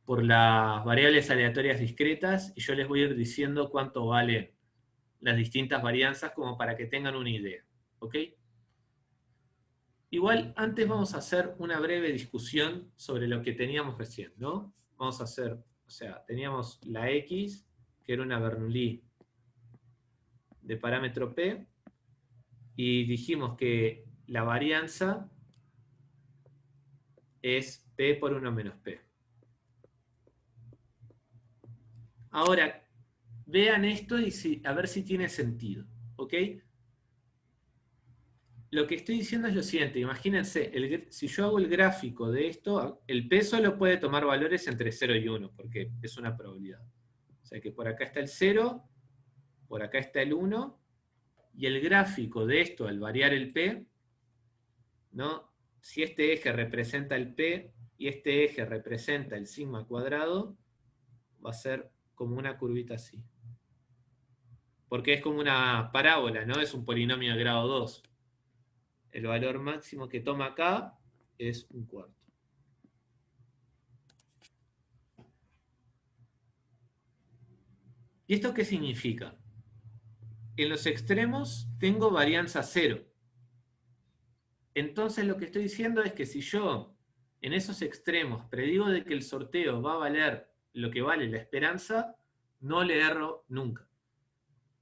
Speaker 1: por las variables aleatorias discretas y yo les voy a ir diciendo cuánto valen las distintas varianzas como para que tengan una idea, ¿ok? Igual, antes vamos a hacer una breve discusión sobre lo que teníamos recién, ¿no? Vamos a hacer, o sea, teníamos la X, que era una Bernoulli de parámetro P, y dijimos que la varianza es P por 1 menos P. Ahora, vean esto y a ver si tiene sentido, ¿ok? Lo que estoy diciendo es lo siguiente, imagínense, si yo hago el gráfico de esto, el P solo puede tomar valores entre 0 y 1, porque es una probabilidad. O sea que por acá está el 0, por acá está el 1, y el gráfico de esto, al variar el P, ¿no? Si este eje representa el P y este eje representa el sigma cuadrado, va a ser como una curvita así. Porque es como una parábola, ¿no? Es un polinomio de grado 2. El valor máximo que toma acá es un cuarto. ¿Y esto qué significa? En los extremos tengo varianza 0. Entonces lo que estoy diciendo es que si yo en esos extremos predigo de que el sorteo va a valer lo que vale la esperanza, no le erro nunca.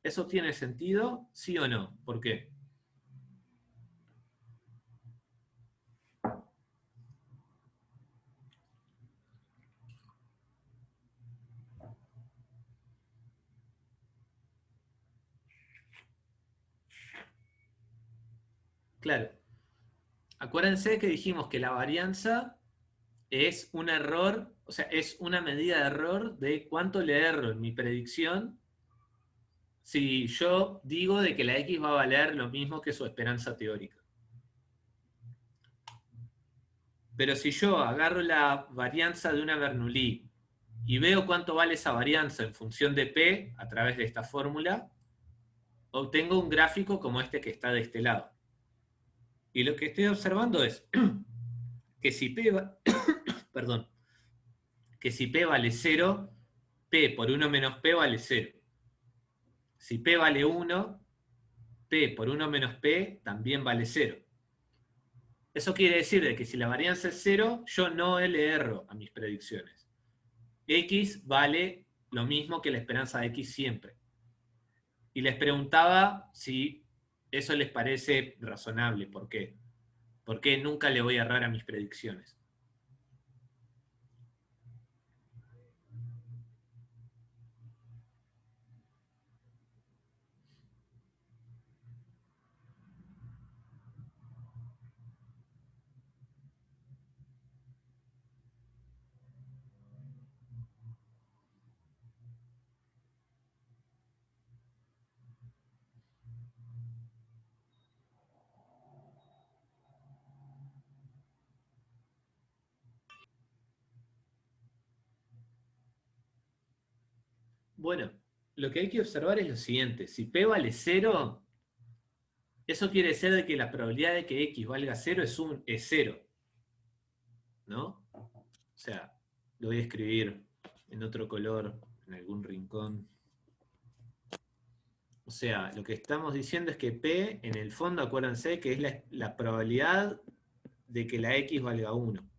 Speaker 1: ¿Eso tiene sentido? ¿Sí o no? ¿Por qué? Claro. Acuérdense que dijimos que la varianza es un error, o sea, es una medida de error de cuánto le erro en mi predicción si yo digo de que la X va a valer lo mismo que su esperanza teórica. Pero si yo agarro la varianza de una Bernoulli y veo cuánto vale esa varianza en función de P a través de esta fórmula, obtengo un gráfico como este que está de este lado. Y lo que estoy observando es que si P, perdón, que si P vale 0, P por 1 menos P vale 0. Si P vale 1, P por 1 menos P también vale 0. Eso quiere decir de que si la varianza es 0, yo no le erro a mis predicciones. X vale lo mismo que la esperanza de X siempre. Y les preguntaba si eso les parece razonable. ¿Por qué? ¿Por qué nunca le voy a errar a mis predicciones? Bueno, lo que hay que observar es lo siguiente. Si P vale 0, eso quiere decir de que la probabilidad de que X valga 0 es 0. ¿No? O sea, lo voy a escribir en otro color, en algún rincón. O sea, lo que estamos diciendo es que P, en el fondo, acuérdense que es la probabilidad de que la X valga 1.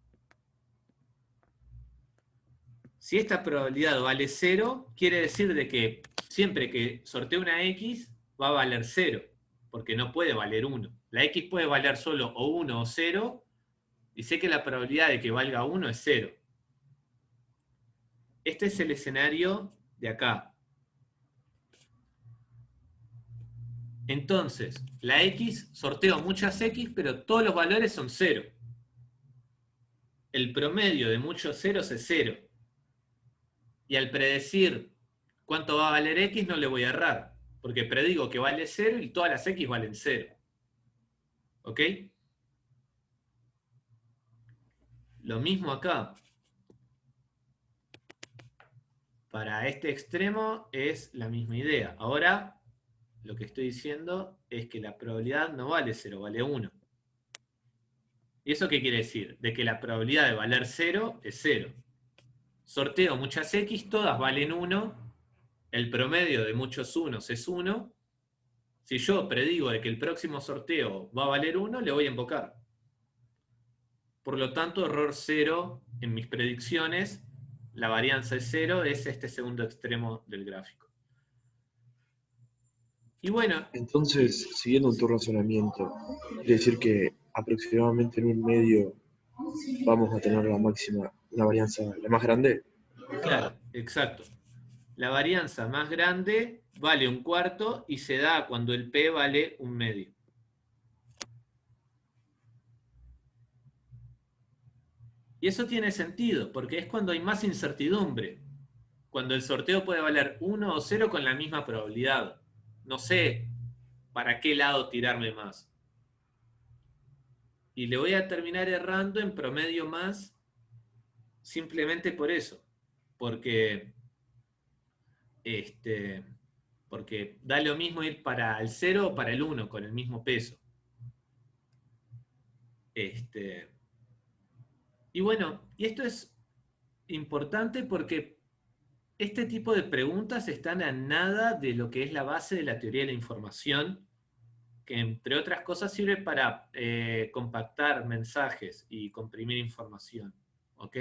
Speaker 1: Si esta probabilidad vale 0, quiere decir de que siempre que sorteo una X, va a valer 0, porque no puede valer 1. La X puede valer solo o 1 o 0, y sé que la probabilidad de que valga 1 es 0. Este es el escenario de acá. Entonces, la X, sorteo muchas X, pero todos los valores son 0. El promedio de muchos ceros es 0. Y al predecir cuánto va a valer X, no le voy a errar, porque predigo que vale 0 y todas las X valen 0. ¿Ok? Lo mismo acá. para este extremo es la misma idea. Ahora, lo que estoy diciendo es que la probabilidad no vale 0, vale 1. ¿Y eso qué quiere decir? De que la probabilidad de valer 0 es 0. Sorteo muchas X, todas valen 1. El promedio de muchos unos es 1. Si yo predigo de que el próximo sorteo va a valer 1, le voy a invocar. Por lo tanto, error 0 en mis predicciones. La varianza es 0, es este segundo extremo del gráfico. Y bueno,
Speaker 2: Entonces, siguiendo tu razonamiento, quiere decir que aproximadamente en un medio vamos a tener la máxima, la varianza, la más grande.
Speaker 1: claro, exacto. La varianza más grande vale un cuarto y se da cuando el P vale un medio. Y eso tiene sentido, porque es cuando hay más incertidumbre. Cuando el sorteo puede valer 1 o 0 con la misma probabilidad. No sé para qué lado tirarme más. Y le voy a terminar errando en promedio más simplemente por eso. Porque, este, porque da lo mismo ir para el 0 o para el 1 con el mismo peso. Y bueno, y esto es importante porque este tipo de preguntas están a nada de lo que es la base de la teoría de la información, que entre otras cosas sirve para compactar mensajes y comprimir información. ¿Ok?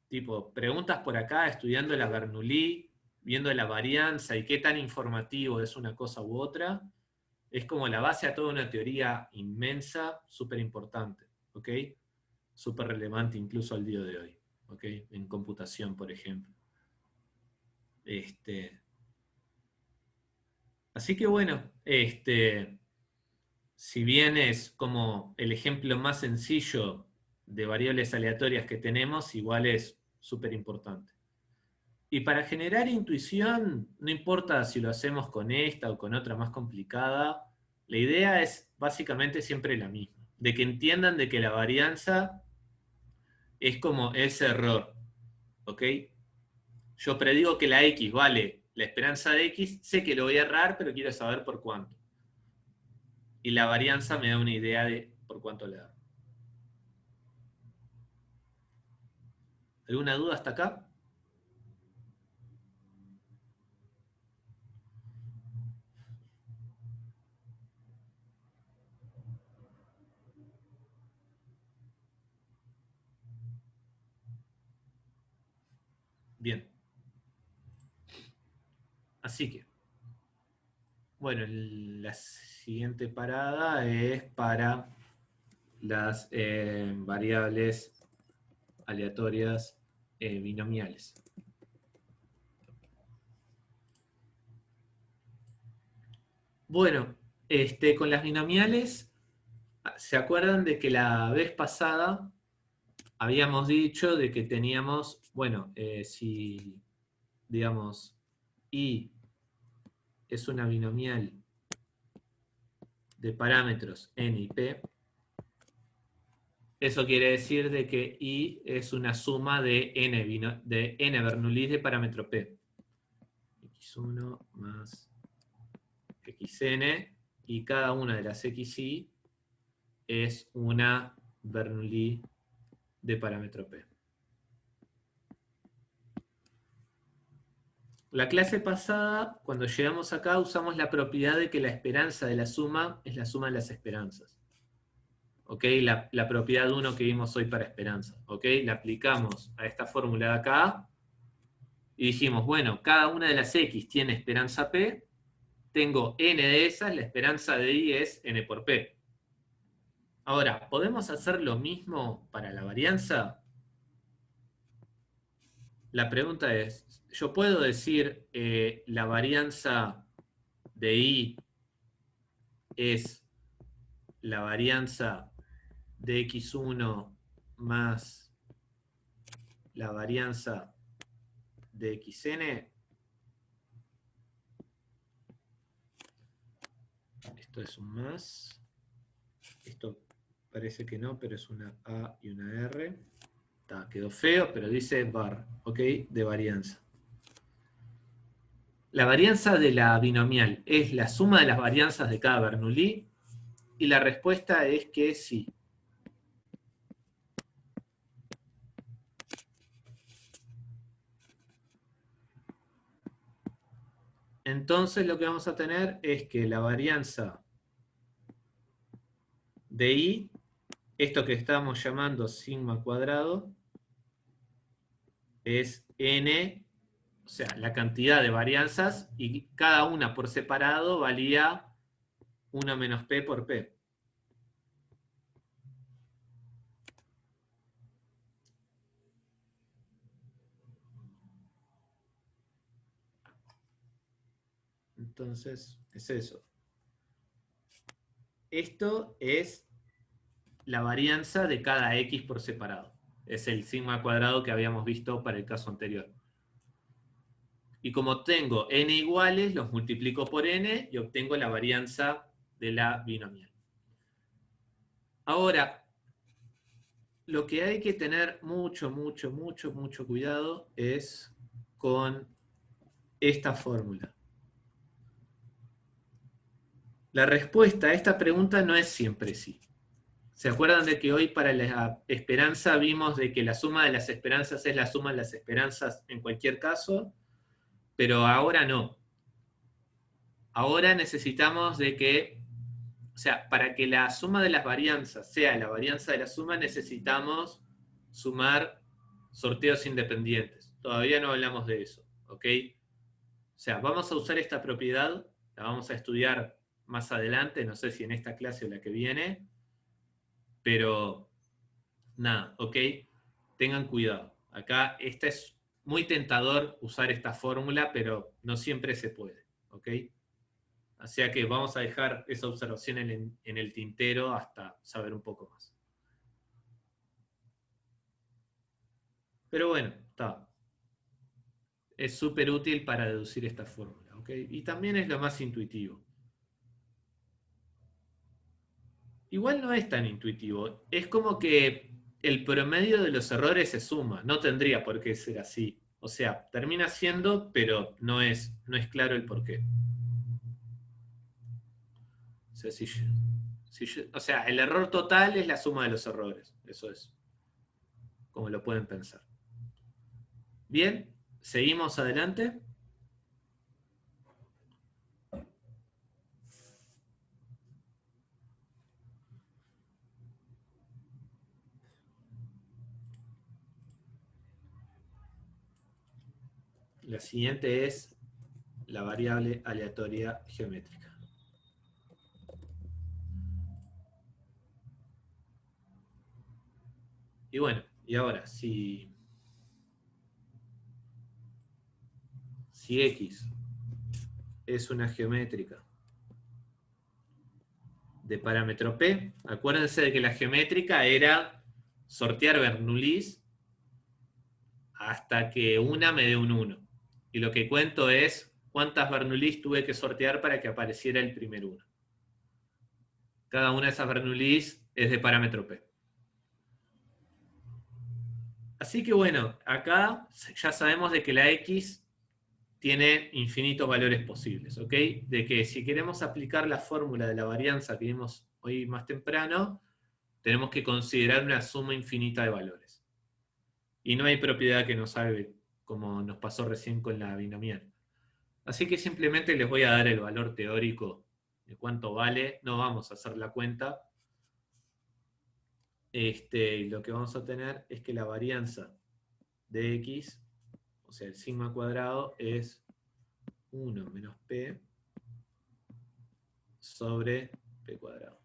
Speaker 1: Tipo, preguntas por acá, estudiando la Bernoulli, viendo la varianza y qué tan informativo es una cosa u otra, es como la base a toda una teoría inmensa, súper importante. ¿Ok? Súper relevante incluso al día de hoy. ¿Ok? En computación, por ejemplo. Así que bueno, si bien es como el ejemplo más sencillo de variables aleatorias que tenemos, igual es súper importante. Y para generar intuición, no importa si lo hacemos con esta o con otra más complicada, la idea es básicamente siempre la misma, de que entiendan de que la varianza es como ese error, ¿ok? Yo predigo que la X vale la esperanza de X, sé que lo voy a errar, pero quiero saber por cuánto. Y la varianza me da una idea de por cuánto le da. ¿Alguna duda hasta acá? Bien. Así que, bueno, la siguiente parada es para las variables aleatorias binomiales. Bueno, con las binomiales, ¿se acuerdan de que la vez pasada habíamos dicho de que teníamos, bueno, si, digamos, I es una binomial de parámetros n y p, eso quiere decir de que I es una suma de n Bernoulli de parámetro p. x1 más xn, y cada una de las xi es una Bernoulli de parámetro p. La clase pasada, cuando llegamos acá, usamos la propiedad de que la esperanza de la suma es la suma de las esperanzas. ¿Ok? La propiedad 1 que vimos hoy para esperanza. ¿Ok? La aplicamos a esta fórmula de acá y dijimos, bueno, cada una de las x tiene esperanza p, tengo n de esas, la esperanza de i es n por p. Ahora, ¿podemos hacer lo mismo para la varianza? La pregunta es, ¿yo puedo decir la varianza de i es la varianza de x1 más la varianza de xn? Esto es un más. Esto parece que no, pero es una A y una R. Quedó feo, pero dice var, ¿ok? De varianza. La varianza de la binomial es la suma de las varianzas de cada Bernoulli, y la respuesta es que sí. Entonces lo que vamos a tener es que la varianza de I, esto que estamos llamando sigma cuadrado, es n, o sea, la cantidad de varianzas, y cada una por separado valía 1 menos p por p. Entonces, es eso. Esto es la varianza de cada x por separado. Es el sigma cuadrado que habíamos visto para el caso anterior. Y como tengo n iguales, los multiplico por n y obtengo la varianza de la binomial. Ahora, lo que hay que tener mucho cuidado es con esta fórmula. La respuesta a esta pregunta no es siempre sí. ¿Se acuerdan de que hoy para la esperanza vimos de que la suma de las esperanzas es la suma de las esperanzas en cualquier caso? Pero ahora no. Ahora necesitamos de que, o sea, para que la suma de las varianzas sea la varianza de la suma, necesitamos sumar sorteos independientes. Todavía no hablamos de eso, ¿ok? O sea, vamos a usar esta propiedad, la vamos a estudiar más adelante, no sé si en esta clase o la que viene, pero nada, ¿ok? Tengan cuidado. Acá es muy tentador usar esta fórmula, pero no siempre se puede, ¿ok? O sea que vamos a dejar esa observación en el tintero hasta saber un poco más. Pero bueno, está. Es súper útil para deducir esta fórmula, ¿ok? Y también es lo más intuitivo. Igual no es tan intuitivo. Es como que el promedio de los errores se suma. No tendría por qué ser así. O sea, termina siendo, pero no es claro el porqué. O sea, o sea, el error total es la suma de los errores. Eso es como lo pueden pensar. Bien, seguimos adelante. La siguiente es la variable aleatoria geométrica. Y bueno, y ahora, si X es una geométrica de parámetro P, acuérdense de que la geométrica era sortear Bernoullis hasta que una me dé un 1. Y lo que cuento es cuántas Bernoullis tuve que sortear para que apareciera el primer 1. Cada una de esas Bernoullis es de parámetro P. Así que bueno, acá ya sabemos de que la X tiene infinitos valores posibles, ¿ok? De que si queremos aplicar la fórmula de la varianza que vimos hoy más temprano, tenemos que considerar una suma infinita de valores. Y no hay propiedad que nos salve, como nos pasó recién con la binomial. Así que simplemente les voy a dar el valor teórico de cuánto vale. No vamos a hacer la cuenta. Lo que vamos a tener es que la varianza de X, o sea, el sigma cuadrado, es 1 menos P sobre P cuadrado.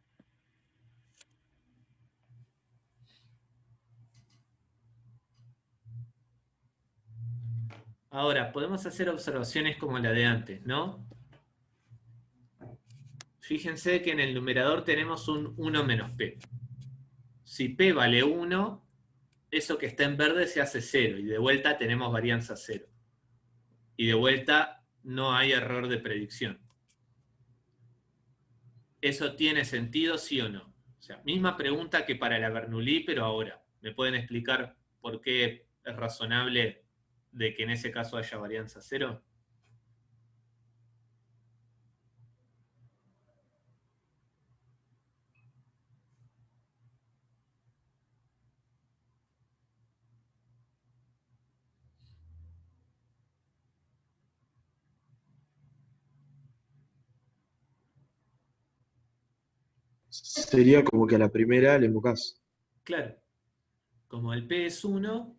Speaker 1: Ahora, podemos hacer observaciones como la de antes, ¿no? Fíjense que en el numerador tenemos un 1 menos P. Si P vale 1, eso que está en verde se hace 0, y de vuelta tenemos varianza 0. Y de vuelta no hay error de predicción. ¿Eso tiene sentido, sí o no? O sea, misma pregunta que para la Bernoulli, pero ahora. ¿Me pueden explicar por qué es razonable de que en ese caso haya varianza cero?
Speaker 2: Sería como que a la primera le invocás.
Speaker 1: Claro, como el P es 1,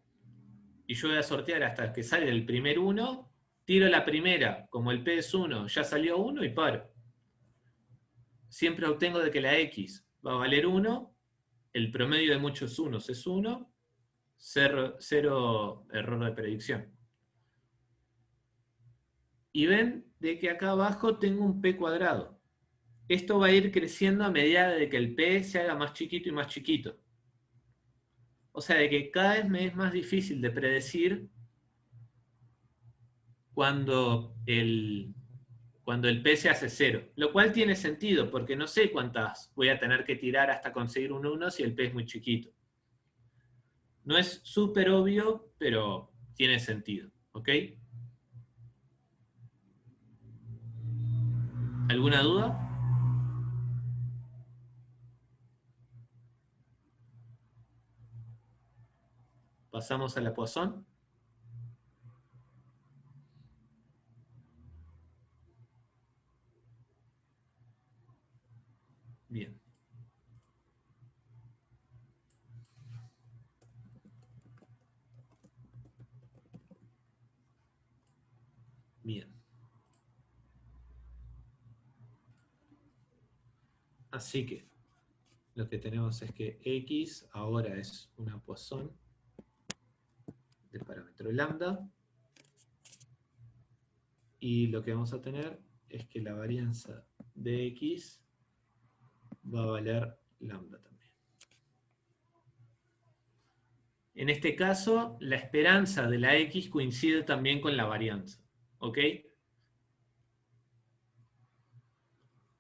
Speaker 1: y yo voy a sortear hasta que sale el primer 1, tiro la primera, como el P es 1, ya salió 1 y paro. Siempre obtengo de que la X va a valer 1, el promedio de muchos unos es 1, cero error de predicción. Y ven de que acá abajo tengo un P cuadrado. Esto va a ir creciendo a medida de que el P se haga más chiquito y más chiquito. O sea, de que cada vez me es más difícil de predecir cuando el P se hace 0. Lo cual tiene sentido, porque no sé cuántas voy a tener que tirar hasta conseguir un 1 si el P es muy chiquito. No es súper obvio, pero tiene sentido. ¿Ok? ¿Alguna duda? Pasamos a la Poisson. Bien. Bien. Así que lo que tenemos es que X ahora es una Poisson del parámetro lambda. Y lo que vamos a tener es que la varianza de X va a valer lambda también. En este caso, la esperanza de la X coincide también con la varianza. ¿Ok?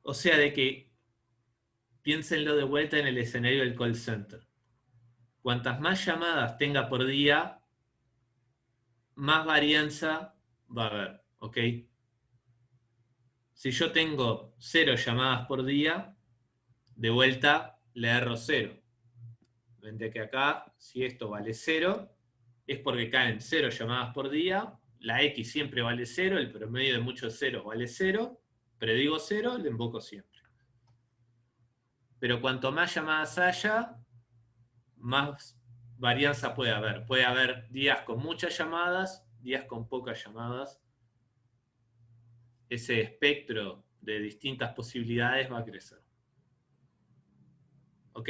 Speaker 1: O sea, de que piénsenlo de vuelta en el escenario del call center. Cuantas más llamadas tenga por día, más varianza va a haber. ¿Ok? Si yo tengo 0 llamadas por día, de vuelta le erro 0. Ven que acá, si esto vale 0, es porque caen 0 llamadas por día, la X siempre vale 0, el promedio de muchos ceros vale 0, predigo 0, le invoco siempre. Pero cuanto más llamadas haya, más varianza puede haber. Puede haber días con muchas llamadas, días con pocas llamadas. Ese espectro de distintas posibilidades va a crecer. ¿Ok?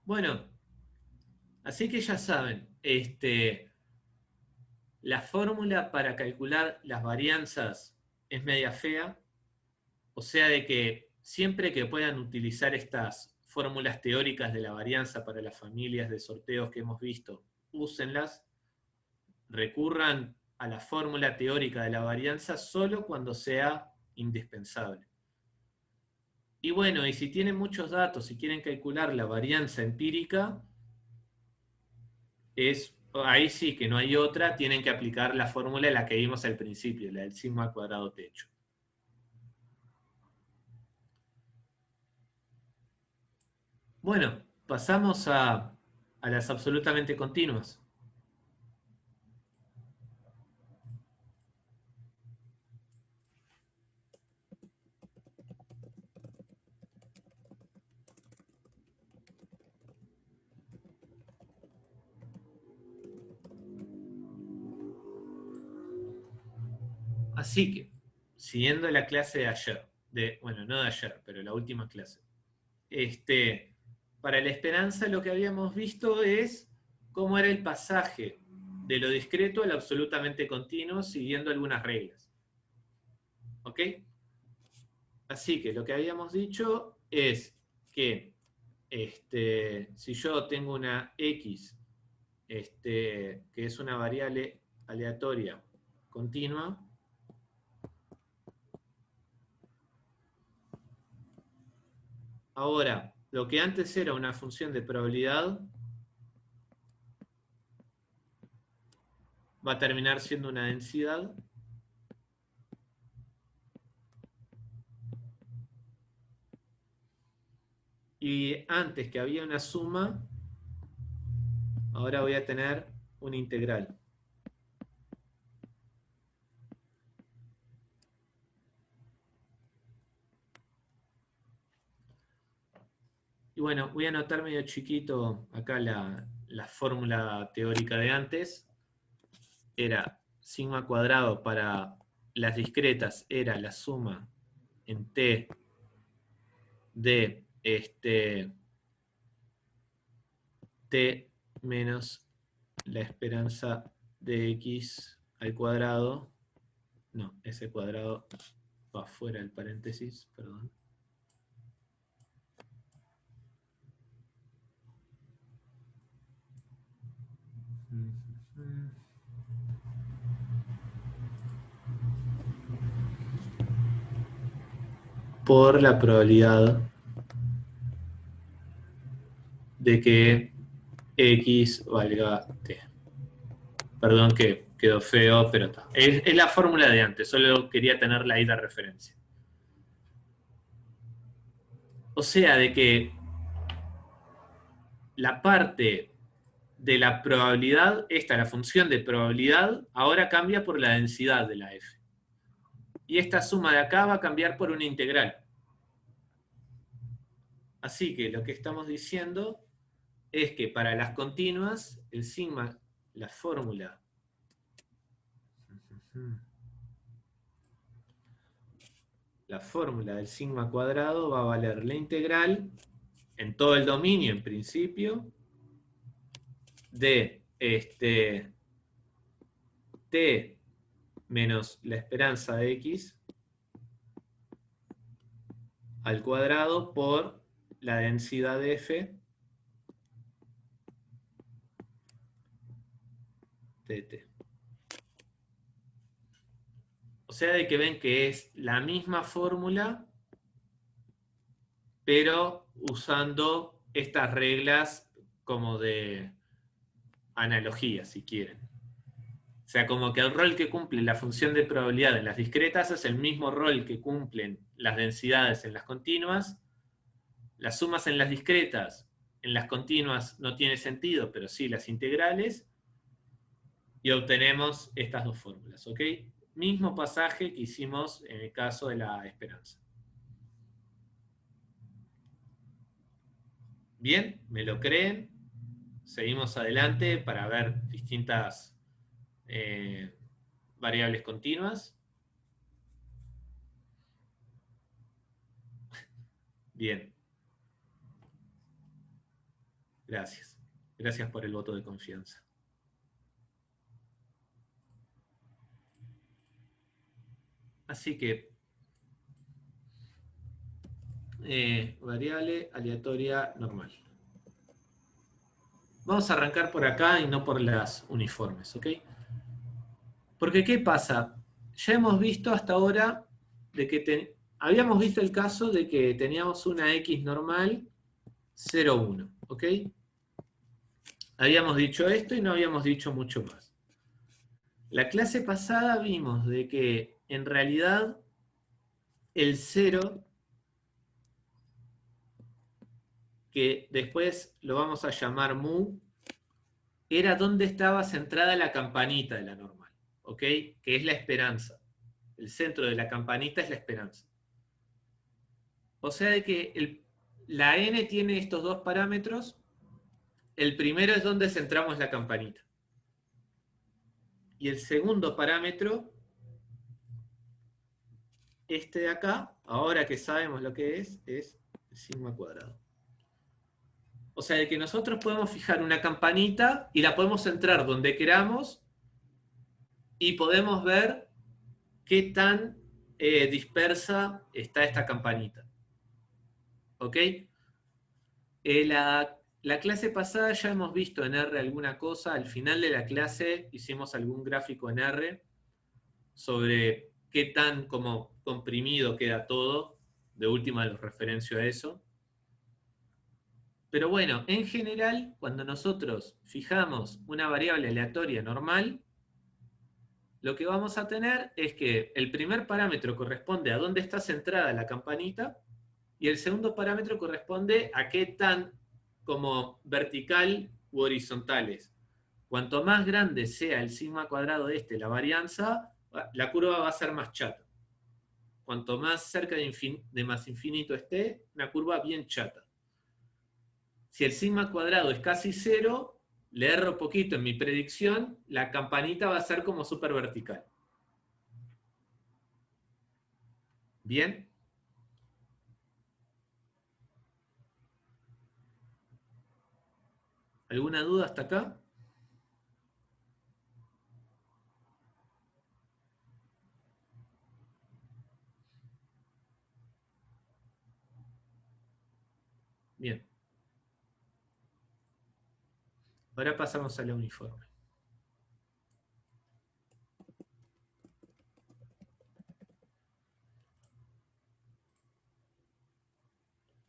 Speaker 1: Bueno, así que ya saben, la fórmula para calcular las varianzas es media fea, o sea de que siempre que puedan utilizar estas fórmulas teóricas de la varianza para las familias de sorteos que hemos visto, úsenlas, recurran a la fórmula teórica de la varianza solo cuando sea indispensable. Y bueno, y si tienen muchos datos y quieren calcular la varianza empírica, ahí sí que no hay otra, tienen que aplicar la fórmula la que vimos al principio, la del sigma cuadrado techo. Bueno, pasamos a las absolutamente continuas. Así que, siguiendo la clase de ayer, bueno, no de ayer, pero la última clase, para la esperanza lo que habíamos visto es cómo era el pasaje de lo discreto al absolutamente continuo siguiendo algunas reglas. ¿Ok? Así que lo que habíamos dicho es que si yo tengo una X, que es una variable aleatoria continua, Ahora, lo que antes era una función de probabilidad va a terminar siendo una densidad. Y antes que había una suma, ahora voy a tener una integral. Y bueno, voy a anotar medio chiquito acá la fórmula teórica de antes. Era sigma cuadrado para las discretas, era la suma en t de t menos la esperanza de x al cuadrado. No, ese cuadrado va fuera del paréntesis, perdón. Por la probabilidad de que x valga t. Perdón que quedó feo, pero está. Es la fórmula de antes, solo quería tenerla ahí de referencia. O sea, de que la parte de la probabilidad, la función de probabilidad, ahora cambia por la densidad de la f. Y esta suma de acá va a cambiar por una integral. Así que lo que estamos diciendo es que para las continuas, el sigma, la fórmula del sigma cuadrado va a valer la integral en todo el dominio, en principio, de t menos la esperanza de x al cuadrado por la densidad de f de t. O sea, de que ven que es la misma fórmula, pero usando estas reglas como de analogía, si quieren. O sea, como que el rol que cumple la función de probabilidad en las discretas es el mismo rol que cumplen las densidades en las continuas. Las sumas en las discretas, en las continuas no tiene sentido, pero sí las integrales. Y obtenemos estas dos fórmulas, ¿ok? Mismo pasaje que hicimos en el caso de la esperanza. Bien, ¿me lo creen? Seguimos adelante para ver distintas variables continuas. Bien. Gracias. Gracias por el voto de confianza. Así que, variable aleatoria normal. Vamos a arrancar por acá y no por las uniformes, ¿ok? Porque, ¿qué pasa? Ya hemos visto hasta ahora de que habíamos visto el caso de que teníamos una X normal 0, 1, ¿ok? Habíamos dicho esto y no habíamos dicho mucho más. La clase pasada vimos de que en realidad el 0, que después lo vamos a llamar mu, era donde estaba centrada la campanita de la normal, ¿ok? Que es la esperanza. El centro de la campanita es la esperanza. O sea de que la n tiene estos dos parámetros. El primero es donde centramos la campanita. Y el segundo parámetro, este de acá, ahora que sabemos lo que es sigma cuadrado. O sea, de que nosotros podemos fijar una campanita y la podemos centrar donde queramos y podemos ver qué tan dispersa está esta campanita. ¿Ok? La clase pasada ya hemos visto en R alguna cosa. Al final de la clase hicimos algún gráfico en R sobre qué tan como comprimido queda todo. De última los referencio a eso. Pero bueno, en general, cuando nosotros fijamos una variable aleatoria normal, lo que vamos a tener es que el primer parámetro corresponde a dónde está centrada la campanita y el segundo parámetro corresponde a qué tan como vertical u horizontales. Cuanto más grande sea el sigma cuadrado de la varianza, la curva va a ser más chata. Cuanto más cerca de más infinito esté, una curva bien chata. Si el sigma cuadrado es casi cero, le erro poquito en mi predicción, la campanita va a ser como súper vertical. ¿Bien? ¿Alguna duda hasta acá? Bien. Ahora pasamos a la uniforme.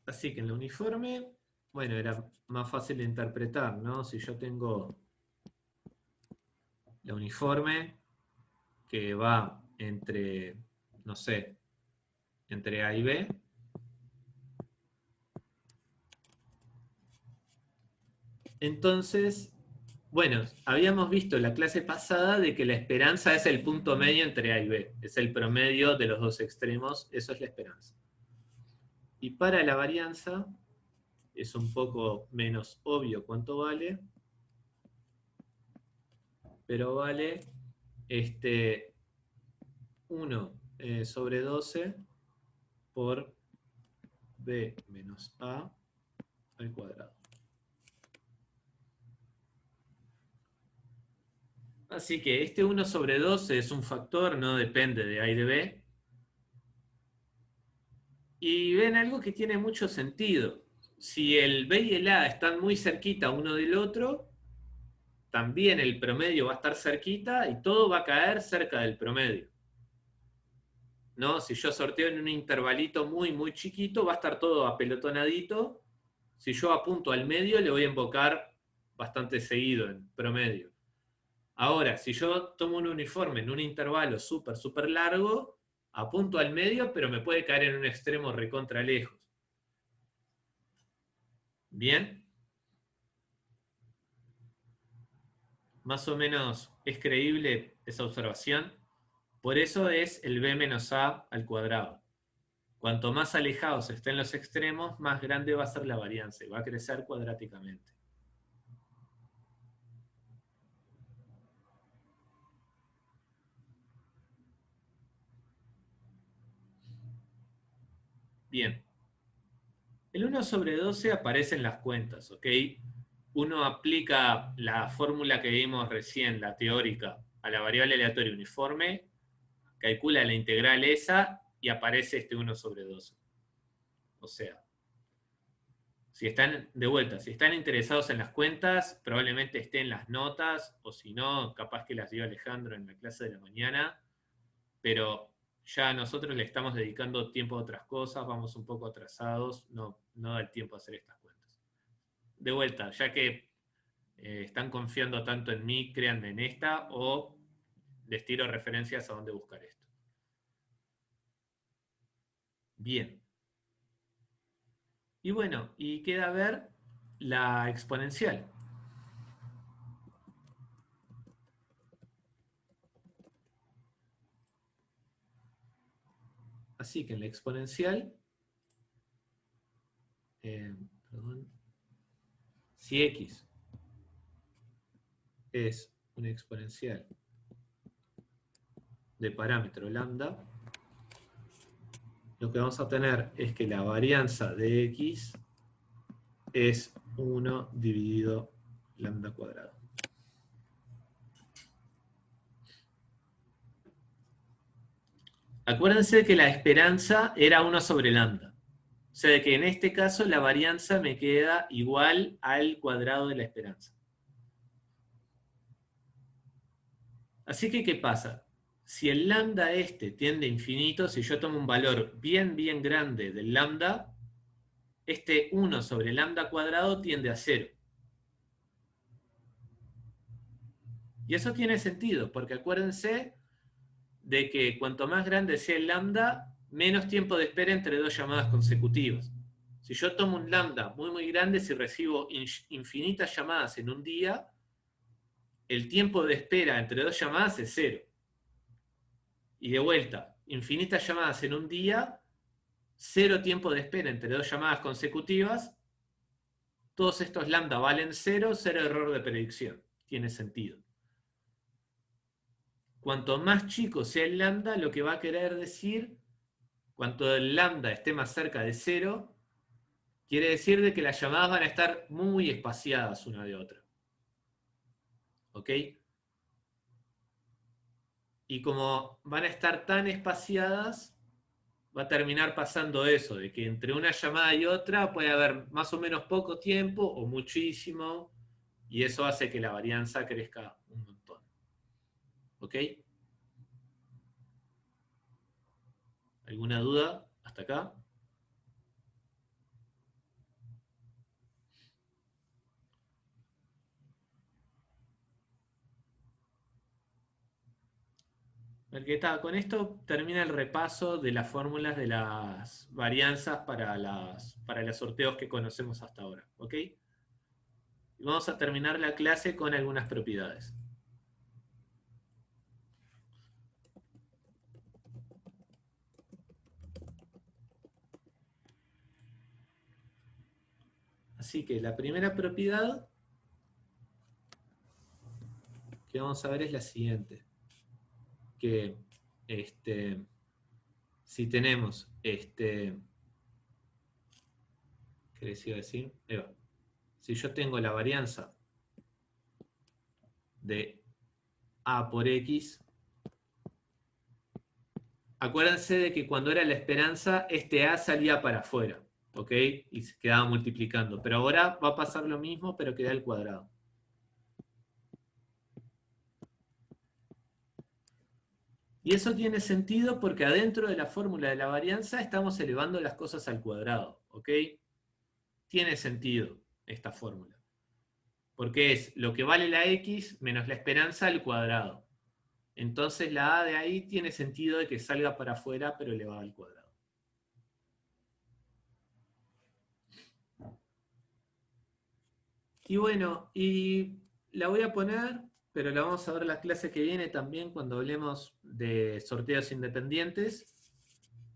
Speaker 1: Así que en la uniforme, bueno, era más fácil de interpretar, ¿no? Si yo tengo la uniforme que va entre, no sé, entre A y B, entonces, bueno, habíamos visto en la clase pasada de que la esperanza es el punto medio entre A y B, es el promedio de los dos extremos, eso es la esperanza. Y para la varianza es un poco menos obvio cuánto vale, pero vale 1 sobre 12 por B menos A al cuadrado. Así que este 1 sobre 12 es un factor, no depende de A y de B. Y ven algo que tiene mucho sentido. Si el B y el A están muy cerquita uno del otro, también el promedio va a estar cerquita y todo va a caer cerca del promedio. ¿No? Si yo sorteo en un intervalito muy, muy chiquito, va a estar todo apelotonadito. Si yo apunto al medio, le voy a invocar bastante seguido en promedio. Ahora, si yo tomo un uniforme en un intervalo súper, súper largo, apunto al medio, pero me puede caer en un extremo recontra lejos. ¿Bien? Más o menos es creíble esa observación. Por eso es el b menos a al cuadrado. Cuanto más alejados estén los extremos, más grande va a ser la varianza y va a crecer cuadráticamente. Bien. El 1 sobre 12 aparece en las cuentas, ¿ok? Uno aplica la fórmula que vimos recién, la teórica, a la variable aleatoria uniforme, calcula la integral esa y aparece este 1 sobre 12. O sea, si están, de vuelta, si están interesados en las cuentas, probablemente estén en las notas, o si no, capaz que las dio Alejandro en la clase de la mañana, pero ya nosotros le estamos dedicando tiempo a otras cosas, vamos un poco atrasados, no da el tiempo a hacer estas cuentas. De vuelta, ya que están confiando tanto en mí, créanme en esta, o les tiro referencias a dónde buscar esto. Bien. Y bueno, y queda ver la exponencial. Así que en la exponencial, si x es una exponencial de parámetro lambda, lo que vamos a tener es que la varianza de x es 1 dividido lambda cuadrado. Acuérdense que la esperanza era 1 sobre lambda. O sea que en este caso la varianza me queda igual al cuadrado de la esperanza. Así que, ¿qué pasa? Si el lambda tiende a infinito, si yo tomo un valor bien, bien grande del lambda, este 1 sobre lambda cuadrado tiende a 0. Y eso tiene sentido, porque acuérdense de que cuanto más grande sea el lambda, menos tiempo de espera entre dos llamadas consecutivas. Si yo tomo un lambda muy muy grande, si recibo infinitas llamadas en un día, el tiempo de espera entre dos llamadas es 0. Y de vuelta, infinitas llamadas en un día, 0 tiempo de espera entre dos llamadas consecutivas, todos estos lambda valen 0, 0 error de predicción. Tiene sentido. Cuanto más chico sea el lambda, lo que va a querer decir, cuanto el lambda esté más cerca de 0, quiere decir de que las llamadas van a estar muy espaciadas una de otra. ¿Ok? Y como van a estar tan espaciadas, va a terminar pasando eso, de que entre una llamada y otra puede haber más o menos poco tiempo o muchísimo, y eso hace que la varianza crezca un montón. ¿Ok? ¿Alguna duda hasta acá? Con esto termina el repaso de las fórmulas de las varianzas para los sorteos que conocemos hasta ahora. ¿Ok? Y vamos a terminar la clase con algunas propiedades. Así que la primera propiedad que vamos a ver es la siguiente. Que si tenemos ¿qué les iba a decir? Si yo tengo la varianza de A por X, acuérdense de que cuando era la esperanza, este A salía para afuera, ¿ok? Y se quedaba multiplicando. Pero ahora va a pasar lo mismo, pero queda al cuadrado. Y eso tiene sentido porque adentro de la fórmula de la varianza estamos elevando las cosas al cuadrado, ¿ok? Tiene sentido esta fórmula. Porque es lo que vale la X menos la esperanza al cuadrado. Entonces la A de ahí tiene sentido de que salga para afuera, pero elevada al cuadrado. Y bueno, y la voy a poner, pero la vamos a ver la clase que viene también cuando hablemos de sorteos independientes,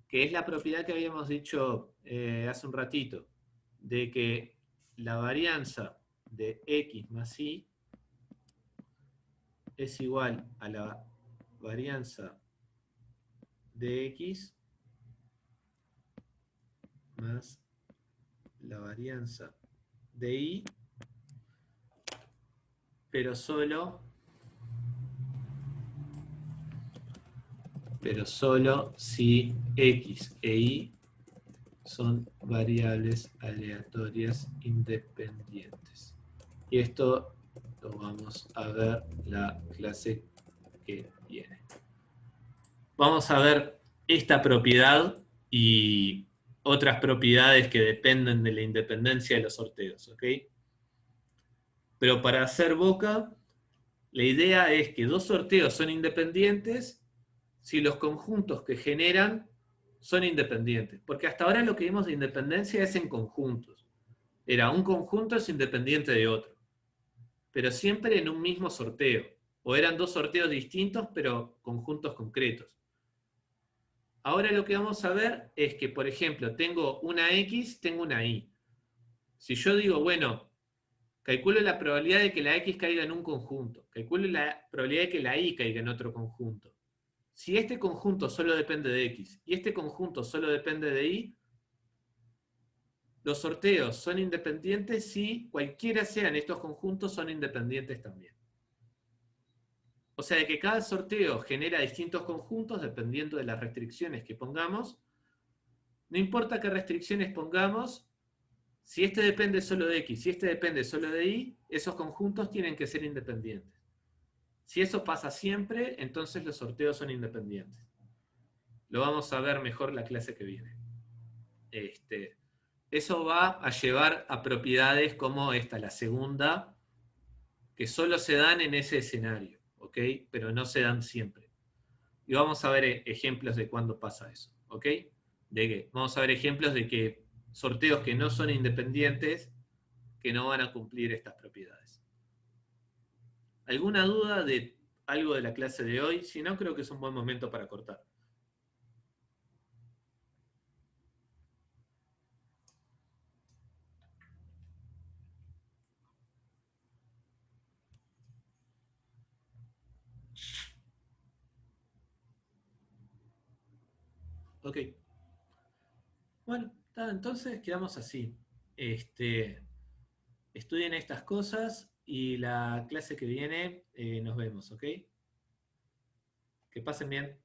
Speaker 1: que es la propiedad que habíamos dicho hace un ratito, de que la varianza de X más Y es igual a la varianza de X más la varianza de Y, pero solo si X e Y son variables aleatorias independientes. Y esto lo vamos a ver la clase que viene. Vamos a ver esta propiedad y otras propiedades que dependen de la independencia de los sorteos, ¿ok? Pero para hacer boca, la idea es que dos sorteos son independientes si los conjuntos que generan son independientes. Porque hasta ahora lo que vimos de independencia es en conjuntos. Era un conjunto es independiente de otro. Pero siempre en un mismo sorteo. O eran dos sorteos distintos, pero conjuntos concretos. Ahora lo que vamos a ver es que, por ejemplo, tengo una X, tengo una Y. Si yo digo, bueno, calculo la probabilidad de que la X caiga en un conjunto, calculo la probabilidad de que la Y caiga en otro conjunto. Si este conjunto solo depende de X y este conjunto solo depende de Y, los sorteos son independientes si cualquiera sean estos conjuntos son independientes también. O sea, de que cada sorteo genera distintos conjuntos dependiendo de las restricciones que pongamos. No importa qué restricciones pongamos, si este depende solo de X, si este depende solo de Y, esos conjuntos tienen que ser independientes. Si eso pasa siempre, entonces los sorteos son independientes. Lo vamos a ver mejor la clase que viene. Eso va a llevar a propiedades como esta, la segunda, que solo se dan en ese escenario, ¿ok? Pero no se dan siempre. Y vamos a ver ejemplos de cuándo pasa eso, ¿ok? ¿De qué? Vamos a ver ejemplos de que sorteos que no son independientes, que no van a cumplir estas propiedades. ¿Alguna duda de algo de la clase de hoy? Si no, creo que es un buen momento para cortar. Ok. Bueno, entonces quedamos así. Estudien estas cosas y la clase que viene nos vemos, ¿ok? Que pasen bien.